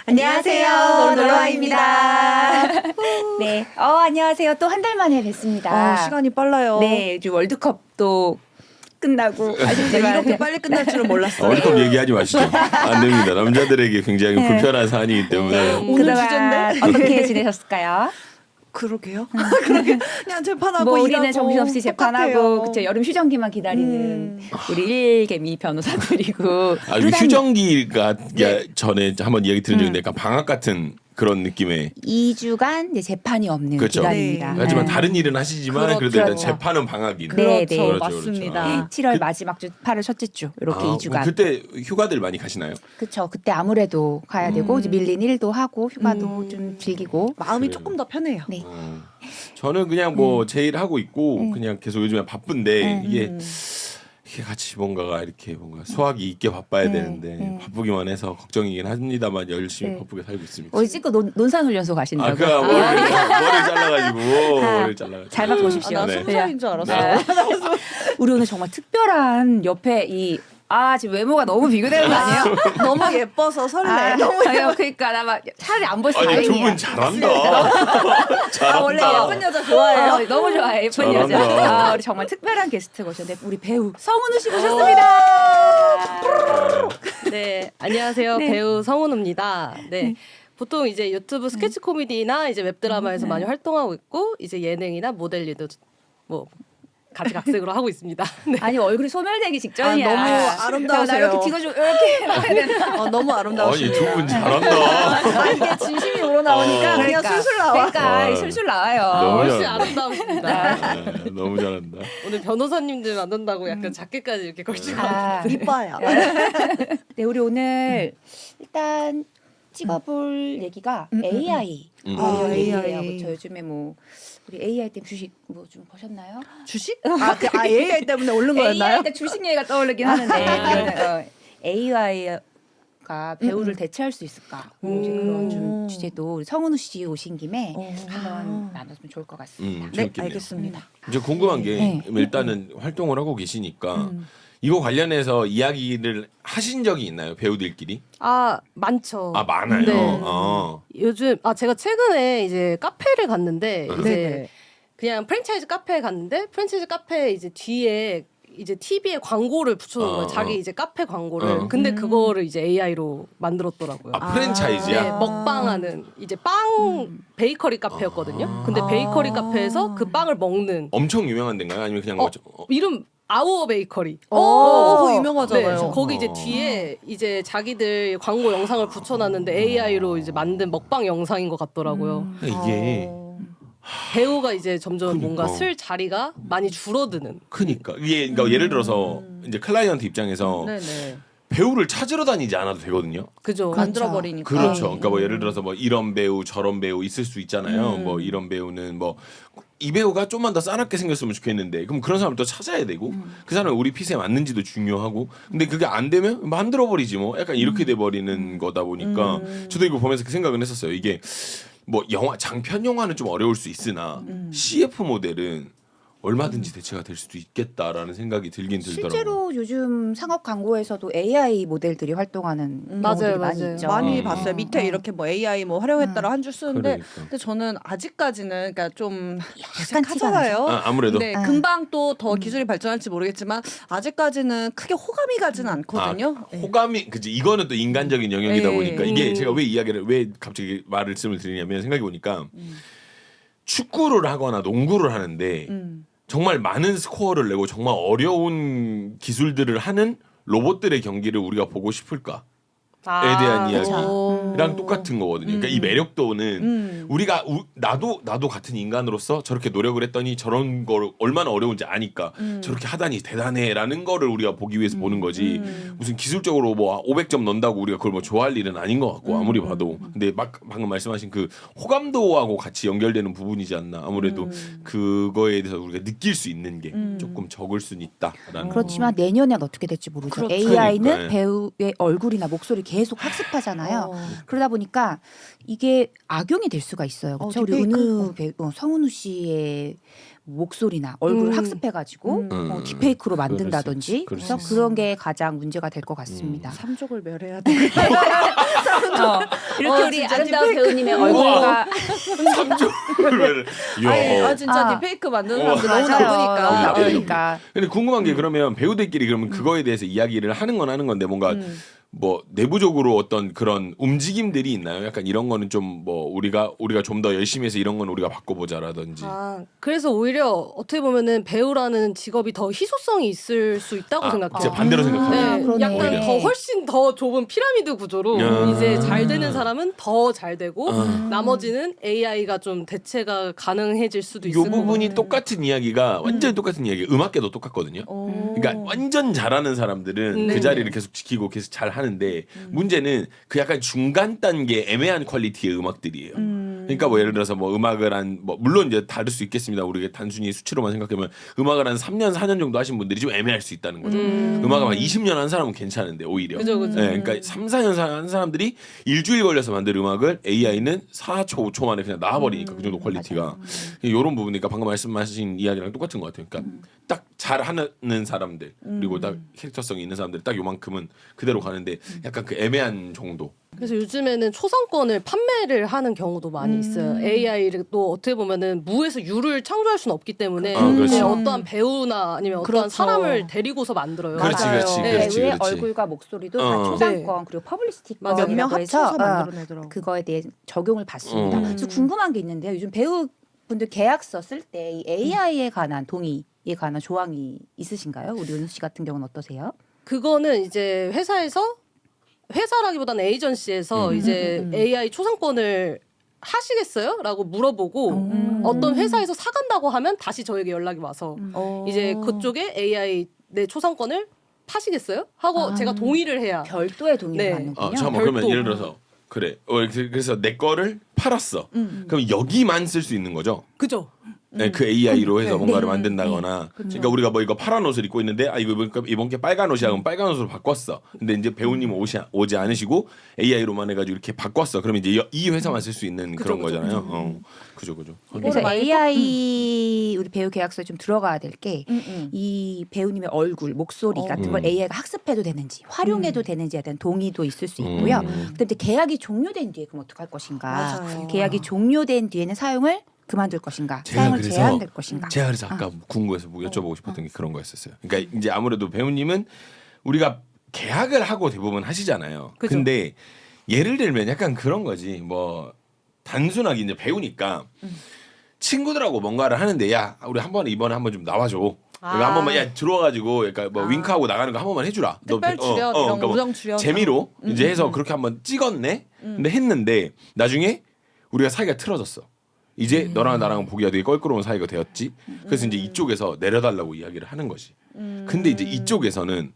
안녕하세요. 놀러와입니다. 네, 안녕하세요. 또 한 달 만에 뵙습니다. 시간이 빨라요. 네, 요즘 월드컵도 끝나고 아쉽지만 이렇게 빨리 끝날 줄은 몰랐어요. 월드컵 얘기하지 마시죠. 안 됩니다. 남자들에게 굉장히 불편한 사안이기 때문에. 오늘 그동안 주제인데? 어떻게 지내셨을까요? 그러게요. 그러게 그냥 재판하고 뭐 우리는 일하고 정신없이 재판하고 똑같아요. 그쵸, 여름 휴전기만 기다리는 우리 일개미 변호사들이고 아, 휴전기가 전에 한번 이야기 들은 적이 있는데 약간 방학 같은 그런 느낌의. 2주간 이제 재판이 없는 그렇죠. 기간입니다. 네. 하지만 다른 일은 하시지만 그래도 일단 그렇죠. 재판은 방학인. 네, 그렇죠. 네. 그렇죠, 맞습니다. 7월 마지막 주, 8월 첫째 주 이렇게 2주간. 그때 휴가들 많이 가시나요? 그쵸. 그때 아무래도 가야 되고 이제 밀린 일도 하고 휴가도 좀 즐기고. 마음이 그래요. 조금 더 편해요. 네. 저는 그냥 뭐 제 일 하고 있고 그냥 계속 요즘에 바쁜데 이게 같이 뭔가가 이렇게 뭔가 수학이 있게 바빠야 되는데 바쁘기만 해서 걱정이긴 합니다만 열심히 네. 바쁘게 살고 있습니다. 어디 찍고 논산훈련소 가신다고. 아, 그니까 머리 잘라가지고 머리 잘라가지고. 잘 받고 오십시오. 나 네. 순살인 줄 알았어. 네. 우리 오늘 정말 특별한 옆에 지금 외모가 너무 비교되는 거 아니에요? 너무 예뻐서 설레. 너무 그러니까 나 막 차라리 안 보시 아니 다행이야. 두 분 잘한다. 잘한다. 원래 예쁜 여자 좋아해요. 너무 좋아해 예쁜 잘한다. 여자. 우리 정말 특별한 게스트 모셨는데 우리 배우 성은우 씨 모셨습니다. 네, 안녕하세요. 네. 배우 성은우입니다. 네. 보통 이제 유튜브 스케치 코미디나 이제 웹드라마에서 많이 활동하고 있고 이제 예능이나 모델 일도 뭐 가지각색으로 하고 있습니다. 네. 아니 얼굴이 소멸되기 직전이야. 너무 아름다우세요. 나 이렇게 뒤가 좀 이렇게 해야 되나? 너무 아니 아름다우시네요. 두 분 잘한다. 이게 진심이 우러나오니까 그냥 술술 나와. 그러니까 술술 나와요. 너무 훨씬 잘한다. 아름다우십니다. 네, 너무 잘한다. 오늘 변호사님들 만난다고 약간 자켓까지 이렇게 걸치고 이뻐요. 네, 우리 오늘 일단 찍어볼 얘기가 AI. AI. 저 요즘에 뭐 우리 AI 때문에 주식 뭐 좀 보셨나요? 주식? AI 때문에 오른 거였나요? AI 때 주식 얘기가 떠오르긴 하는데 AI가 배우를 대체할 수 있을까? 이제 그런 좀 주제도 우리 성은우 씨 오신 김에 한번 나눴으면 좋을 것 같습니다. 네, 재밌겠네요. 알겠습니다. 이제 궁금한 게 네. 일단은 활동을 하고 계시니까 이거 관련해서 이야기를 하신 적이 있나요? 배우들끼리? 아, 많죠. 아 많아요. 네. 요즘 제가 최근에 이제 카페를 갔는데 이제 네네. 그냥 프랜차이즈 카페에 갔는데 프랜차이즈 카페 이제 뒤에 이제 TV에 광고를 붙여놓은 거예요. 자기 이제 카페 광고를. 근데 그거를 이제 AI로 만들었더라고요. 프랜차이즈야. 네, 먹방하는 이제 빵 베이커리 카페였거든요. 근데 베이커리 카페에서 그 빵을 먹는 엄청 유명한 데인가요? 아니면 그냥 뭐 이름 아우어 베이커리. 그거 네, 유명하잖아요. 거기 이제 뒤에 이제 자기들 광고 영상을 붙여놨는데 AI로 이제 만든 먹방 영상인 것 같더라고요. 이게 배우가 이제 점점 뭔가 그러니까. 쓸 자리가 많이 줄어드는. 그러니까 예를 들어서 이제 클라이언트 입장에서 네네. 배우를 찾으러 다니지 않아도 되거든요. 그죠? 만들어버리니까. 그렇죠. 그러니까 뭐 예를 들어서 뭐 이런 배우 저런 배우 있을 수 있잖아요. 뭐 이런 배우는 뭐 이 배우가 좀만 더 싸납게 생겼으면 좋겠는데 그럼 그런 사람을 또 찾아야 되고 그 사람이 우리 핏에 맞는지도 중요하고 근데 그게 안 되면 만들어 버리지 뭐 약간 이렇게 돼 버리는 거다 보니까 저도 이거 보면서 그 생각은 했었어요. 이게 뭐 영화 장편 영화는 좀 어려울 수 있으나 CF 모델은 얼마든지 대체가 될 수도 있겠다라는 생각이 들긴 들더라고요. 실제로 요즘 상업 광고에서도 AI 모델들이 활동하는 경우들이 맞아요, 많이 맞아요. 있죠. 많이 봤어요. 밑에 이렇게 뭐 AI 뭐 활용했다라 한 줄 쓰는데, 그러니까. 근데 저는 아직까지는 그러니까 좀 약간 티가 나죠. 하잖아요. 아무래도 네, 금방 또 더 기술이 발전할지 모르겠지만 아직까지는 크게 호감이 가진 않거든요. 네. 호감이 그지 이거는 또 인간적인 영역이다 네. 보니까 이게 제가 왜 갑자기 말씀을 드리냐면 생각해 보니까 축구를 하거나 농구를 하는데 정말 많은 스코어를 내고 정말 어려운 기술들을 하는 로봇들의 경기를 우리가 보고 싶을까? 에 대한 이야기랑 똑같은 거거든요. 그러니까 이 매력도는 우리가 나도 같은 인간으로서 저렇게 노력을 했더니 저런 걸 얼마나 어려운지 아니까 저렇게 하다니 대단해라는 거를 우리가 보기 위해서 보는 거지. 무슨 기술적으로 뭐 500점 넣는다고 우리가 그걸 뭐 좋아할 일은 아닌 것 같고 아무리 봐도. 근데 방금 말씀하신 그 호감도하고 같이 연결되는 부분이지 않나. 아무래도 그거에 대해서 우리가 느낄 수 있는 게 조금 적을 수는 있다라는. 그렇지만 내년엔 어떻게 될지 모르죠. 그렇죠. AI는 그러니까요. 배우의 얼굴이나 목소리 계속 학습하잖아요. 그러다 보니까 이게 악용이 될 수가 있어요. 그렇죠? 우리 딥페이크. 은우 성은우 씨의 목소리나 얼굴을 학습해가지고 딥페이크로 만든다든지 그럴 수 그래서 있어. 그런 게 가장 문제가 될 것 같습니다. 삼족을 멸해야 돼. 이렇게 우리 진짜 아름다운 딥페이크. 배우님의 얼굴과 아니, 진짜 딥페이크 만드는 사람들 너무 맞아요. 나쁘니까. 나쁘니까. 근데 궁금한 게 그러면 배우들끼리 그러면 그거에 대해서 이야기를 하는 건 하는 건데 뭔가 뭐 내부적으로 어떤 그런 움직임들이 있나요? 약간 이런 거는 좀 뭐 우리가 좀 더 열심히 해서 이런 건 우리가 바꿔보자라든지. 그래서 오히려 어떻게 보면은 배우라는 직업이 더 희소성이 있을 수 있다고 생각해요. 진짜 반대로 생각하면. 네, 그러네. 약간 오히려. 더 훨씬 더 좁은 피라미드 구조로 이제 잘 되는 사람은 더 잘 되고 나머지는 AI가 좀 대체가 가능해질 수도 있을 요 것 부분이 같아요. 똑같은 이야기가 완전히 똑같은 이야기. 음악계도 똑같거든요. 그러니까 완전 잘하는 사람들은 그 자리를 계속 지키고 계속 잘 하는데 문제는 그 약간 중간 단계 애매한 퀄리티의 음악들이에요. 그러니까 뭐 예를 들어서 뭐 음악을 한 뭐 물론 이제 다를 수 있겠습니다. 우리가 단순히 수치로만 생각하면 음악을 한 3년 4년 정도 하신 분들이 좀 애매할 수 있다는 거죠. 음악을 한 20년 한 사람은 괜찮은데 오히려. 그죠. 네, 그러니까 3, 4년 한 사람들이 일주일 걸려서 만든 음악을 AI는 4초, 5초 만에 그냥 나와버리니까 그 정도 퀄리티가 이런 부분이니까 방금 말씀하신 이야기랑 똑같은 것 같아요. 그러니까 딱 잘하는 사람들 그리고 딱 캐릭터성이 있는 사람들 딱 요만큼은 그대로 가는데 약간 그 애매한 정도. 그래서 요즘에는 초상권을 판매를 하는 경우도 많이 있어요. AI를 또 어떻게 보면은 무에서 유를 창조할 수는 없기 때문에 그렇지. 그냥 어떠한 배우나 아니면 어떠한 그렇죠. 사람을 데리고서 만들어요. 그렇지, 맞아요. 그렇지, 네, 그렇지, 왜 그렇지. 얼굴과 목소리도 어. 다 초상권 그리고 퍼블리시티권이라고 몇 명 해서 합쳐서 만들어내더라고. 그거에 대해 적용을 받습니다. 그래서 궁금한 게 있는데요. 요즘 배우분들 계약서 쓸 때 이 AI에 관한 동의에 관한 조항이 있으신가요? 우리 은수 씨 같은 경우는 어떠세요? 그거는 이제 회사라기보다는 에이전시에서 이제 AI 초상권을 하시겠어요? 라고 물어보고 어떤 회사에서 사간다고 하면 다시 저에게 연락이 와서 이제 그쪽에 AI 내 초상권을 파시겠어요? 하고 제가 동의를 해야 별도의 동의를 네. 받는군요. 잠깐만 별도. 그러면 예를 들어서 그래. 그래서 내 거를 팔았어. 그럼 여기만 쓸 수 있는 거죠? 그죠? 네, 그 AI로 해서 네. 뭔가를 만든다거나. 그러니까 우리가 뭐 이거 파란 옷을 입고 있는데 이거 이번 게 빨간 옷이야. 그럼 빨간 옷으로 바꿨어. 근데 이제 배우님은 오지 않으시고 AI로만 해가지고 이렇게 바꿨어. 그러면 이제 이 회사만 쓸 수 있는 그런 거잖아요. 그죠. 그래서 많이 AI 우리 배우 계약서에 좀 들어가야 될 게 이 배우님의 얼굴, 목소리 같은 걸 AI가 학습해도 되는지 활용해도 되는지에 대한 동의도 있을 수 있고요. 그다음에 이제 계약이 종료된 뒤에 그럼 어떡할 것인가? 맞아요. 계약이 종료된 뒤에는 사용을 그만둘 것인가? 제가 사용을 그래서- 제한될 것인가? 제가 그래서 아까 궁금해서 뭐 여쭤보고 싶었던 게 그런 거였었어요. 그러니까 이제 아무래도 배우님은 우리가 계약을 하고 대부분 하시잖아요. 그죠. 근데 예를 들면 약간 그런 거지. 뭐 단순하게 이제 배우니까 친구들하고 뭔가를 하는데 야 우리 이번에 한번 좀 나와줘. 여기 한 번만 야 들어와가지고 그러니까 뭐 윙크하고 나가는 거 한 번만 해주라. 특별 출연, 이런 그러니까 우정 출연. 재미로 이제 해서 그렇게 한번 찍었네. 근데 했는데 나중에 우리가 사이가 틀어졌어. 이제 너랑 나랑 보기가 되게 껄끄러운 사이가 되었지. 그래서 이제 이쪽에서 내려달라고 이야기를 하는 거지. 근데 이제 이쪽에서는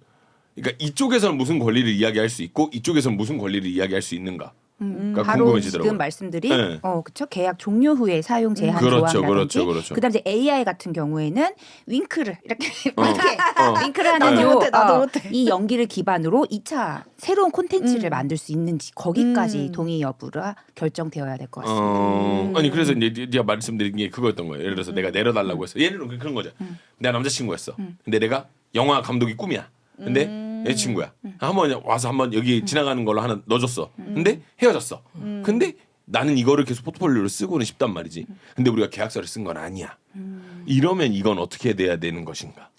그러니까 이쪽에서는 무슨 권리를 이야기할 수 있고 이쪽에서는 무슨 권리를 이야기할 수 있는가. 그러니까 바로 궁금해지더라고요. 지금 말씀드린 네. 그렇죠. 계약 종료 후에 사용 제한 그렇죠, 조항이라든지 그렇죠. 그다음에 이제 AI 같은 경우에는 윙크를 이렇게 윙크를 나도 하는 못해, 나도 못해. 이 연기를 기반으로 2차 새로운 콘텐츠를 만들 수 있는지 거기까지 동의 여부가 결정되어야 될 것 같습니다. 아니 그래서 이제 네가 말씀드린 게 그거였던 거예요. 예를 들어서 내가 내려달라고 했어. 예를 들어 그런 거죠. 내가 남자친구였어. 근데 내가 영화 감독이 꿈이야. 근데 여자친구야. 한번 와서 한번 여기 지나가는 걸로 하나 넣어줬어. 근데 헤어졌어. 근데 나는 이거를 계속 포트폴리오로 쓰고는 싶단 말이지. 근데 우리가 계약서를 쓴 건 아니야. 이러면 이건 어떻게 돼야 되는 것인가?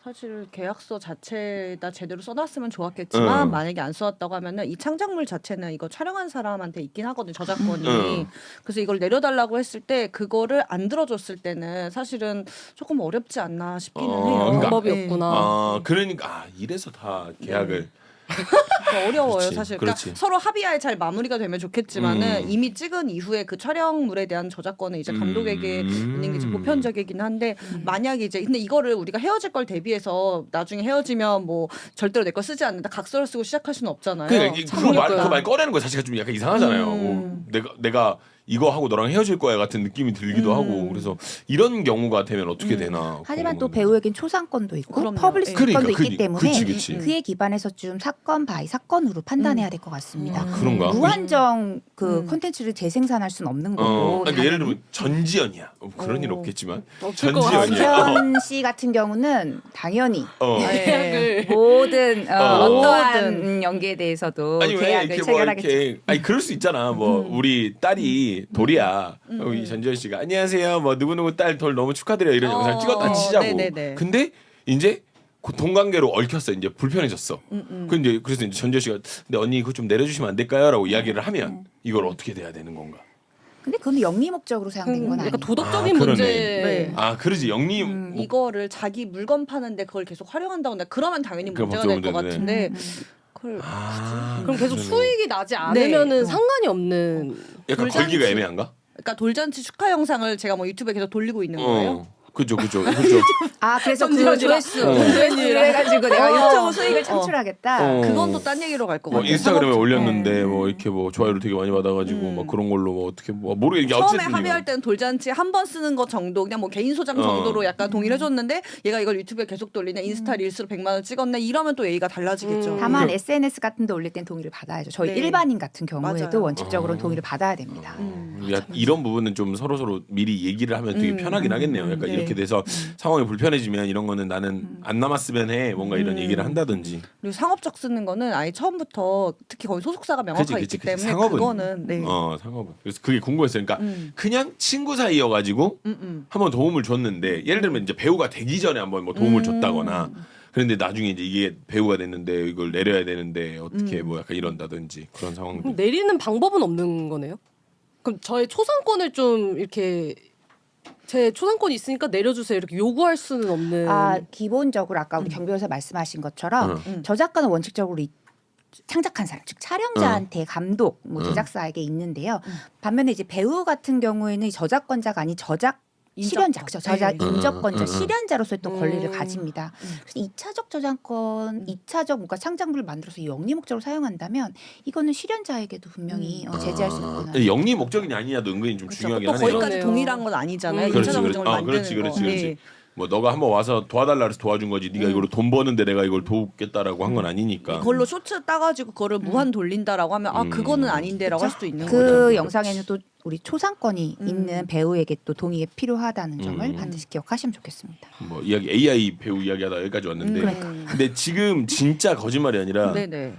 사실 계약서 자체에다 제대로 써놨으면 좋았겠지만 응. 만약에 안 써왔다고 하면은 이 창작물 자체는 이거 촬영한 사람한테 있긴 하거든 저작권이. 그래서 이걸 내려달라고 했을 때 그거를 안 들어줬을 때는 사실은 조금 어렵지 않나 싶기는 해요. 그러니까- 방법이 네. 없구나. 그러니까 이래서 다 계약을 그러니까 어려워요 그렇지, 사실. 그렇지. 그러니까 서로 합의하에 잘 마무리가 되면 좋겠지만은 이미 찍은 이후에 그 촬영물에 대한 저작권은 이제 감독에게 있는 게 이제 보편적이긴 한데 만약에 이제 근데 이거를 우리가 헤어질 걸 대비해서 나중에 헤어지면 뭐 절대로 내 거 쓰지 않는다 각서를 쓰고 시작할 수는 없잖아요. 그러니까 그 말 꺼내는 거 자체가 좀 약간 이상하잖아요. 내가 이거 하고 너랑 헤어질 거야 같은 느낌이 들기도 하고 그래서 이런 경우가 되면 어떻게 되나. 하지만 또 궁금합니다. 배우에겐 초상권도 있고 그럼요. 퍼블리시권도 그러니까, 있기 때문에 그치. 그에 기반해서 좀 사건 바이 사건으로 판단해야 될 것 같습니다. 그런가? 무한정 그 콘텐츠를 재생산할 수는 없는 거고. 그러니까 예를 들면 전지현이야. 그런 일 없겠지만 없을 것 전지현이야. 전지현 씨 같은 경우는 당연히 네. 모든 어떠한 모든. 연기에 대해서도 아니 왜 계약을 이렇게 뭐 체결하겠죠. 이렇게 아니 그럴 수 있잖아. 뭐 우리 딸이 돌이야. 우리 전지현 씨가 안녕하세요. 뭐 누구누구 딸 돌 너무 축하드려요. 이런 영상 찍었다 치자고. 네네네. 근데 이제 그 동관계로 얽혔어. 이제 불편해졌어. 근데 그래서 이제 전지현 씨가 근데 언니 이거 좀 내려주시면 안 될까요?라고 이야기를 하면 이걸 어떻게 돼야 되는 건가? 근데 그건 영리 목적으로 사용된 건 아니에요. 약간 도덕적인 그러네. 문제. 네. 아 그러지 영리 이거를 자기 물건 파는데 그걸 계속 활용한다고 한다. 그러면 당연히 그럼 문제가 될 것 문제네. 같은데 그걸 그럼 계속 그러네. 수익이 나지 않으면은 네. 상관이 없는. 약간 돌잔치. 걸기가 애매한가? 그러니까 돌잔치 축하 영상을 제가 뭐 유튜브에 계속 돌리고 있는 거예요. 그죠. 아 그래서 그 전지현이랑. 조회수를 해가지고 내가 유튜브 수익을 창출하겠다. 그건 또 딴 얘기로 갈 것 뭐 같아요. 인스타그램에 올렸는데 네. 뭐 이렇게 뭐 좋아요를 되게 많이 받아가지고 막 그런 걸로 뭐 어떻게 뭐 모르겠 이게 처음에 어쨌든 합의할 이거. 때는 돌잔치 한 번 쓰는 것 정도 그냥 뭐 개인 소장 정도로 약간 동의를 해줬는데 얘가 이걸 유튜브에 계속 돌리네 인스타 릴스로 100만 원 찍었네 이러면 또 예의가 달라지겠죠. 다만 SNS 같은 데 올릴 땐 동의를 받아야죠. 저희 네. 일반인 같은 경우에도 맞아요. 원칙적으로는 동의를 받아야 됩니다. 이런 부분은 좀 서로 미리 얘기를 하면 되게 편하긴 하겠네요. 약간 네. 이렇게 돼서 상황이 불편해지면 이런 거는 나는 안 남았으면 해 뭔가 이런 얘기를 한다든지. 그리고 상업적 쓰는 거는 아예 처음부터 특히 거기 소속사가 명확하게 그치. 있기 때문에 상업은 그거는 네. 상업은. 그래서 그게 궁금했어요. 그러니까 그냥 친구 사이여가지고 한번 도움을 줬는데 예를 들면 이제 배우가 되기 전에 한번 뭐 도움을 줬다거나. 그런데 나중에 이제 이게 배우가 됐는데 이걸 내려야 되는데 어떻게 뭐 약간 이런다든지 그런 상황들. 그럼 내리는 방법은 없는 거네요. 그럼 저의 초상권을 좀 이렇게 제 초상권이 있으니까 내려주세요 이렇게 요구할 수는 없는. 아 기본적으로 아까 우리 경 변호사 말씀하신 것처럼 저작권은 원칙적으로 창작한 사람, 즉 촬영자한테 감독, 뭐 제작사에게 있는데요. 반면에 이제 배우 같은 경우에는 이 저작권자가 아닌 저작 실현자, 그죠? 저작 인접권자, 실현자로서의 또 권리를 가집니다. 그래서 2차적 저작권, 2차적 뭔가 창작물을 만들어서 영리 목적으로 사용한다면 이거는 실현자에게도 분명히 제재할 수 있거나. 영리 목적이냐 아니냐도 은근히 좀 그렇죠. 중요하긴 또 하네요. 거기까지 그러네요. 동일한 건 아니잖아요. 그렇지, 2차 그렇지. 정정을 만드는 그렇지. 거. 네. 뭐 너가 한번 와서 도와달라 해서 도와준 거지. 네가 이걸로 돈 버는데 내가 이걸 도우겠다라고 한 건 아니니까. 그걸로 쇼츠 따가지고 그거를 무한 돌린다라고 하면 아 그거는 아닌데라고 할 수도 있는 그 거죠. 영상에는 또 우리 초상권이 있는 배우에게 또 동의가 필요하다는 점을 반드시 기억하시면 좋겠습니다. 뭐 이야기 AI 배우 이야기하다 여기까지 왔는데 근데 지금 진짜 거짓말이 아니라 네네.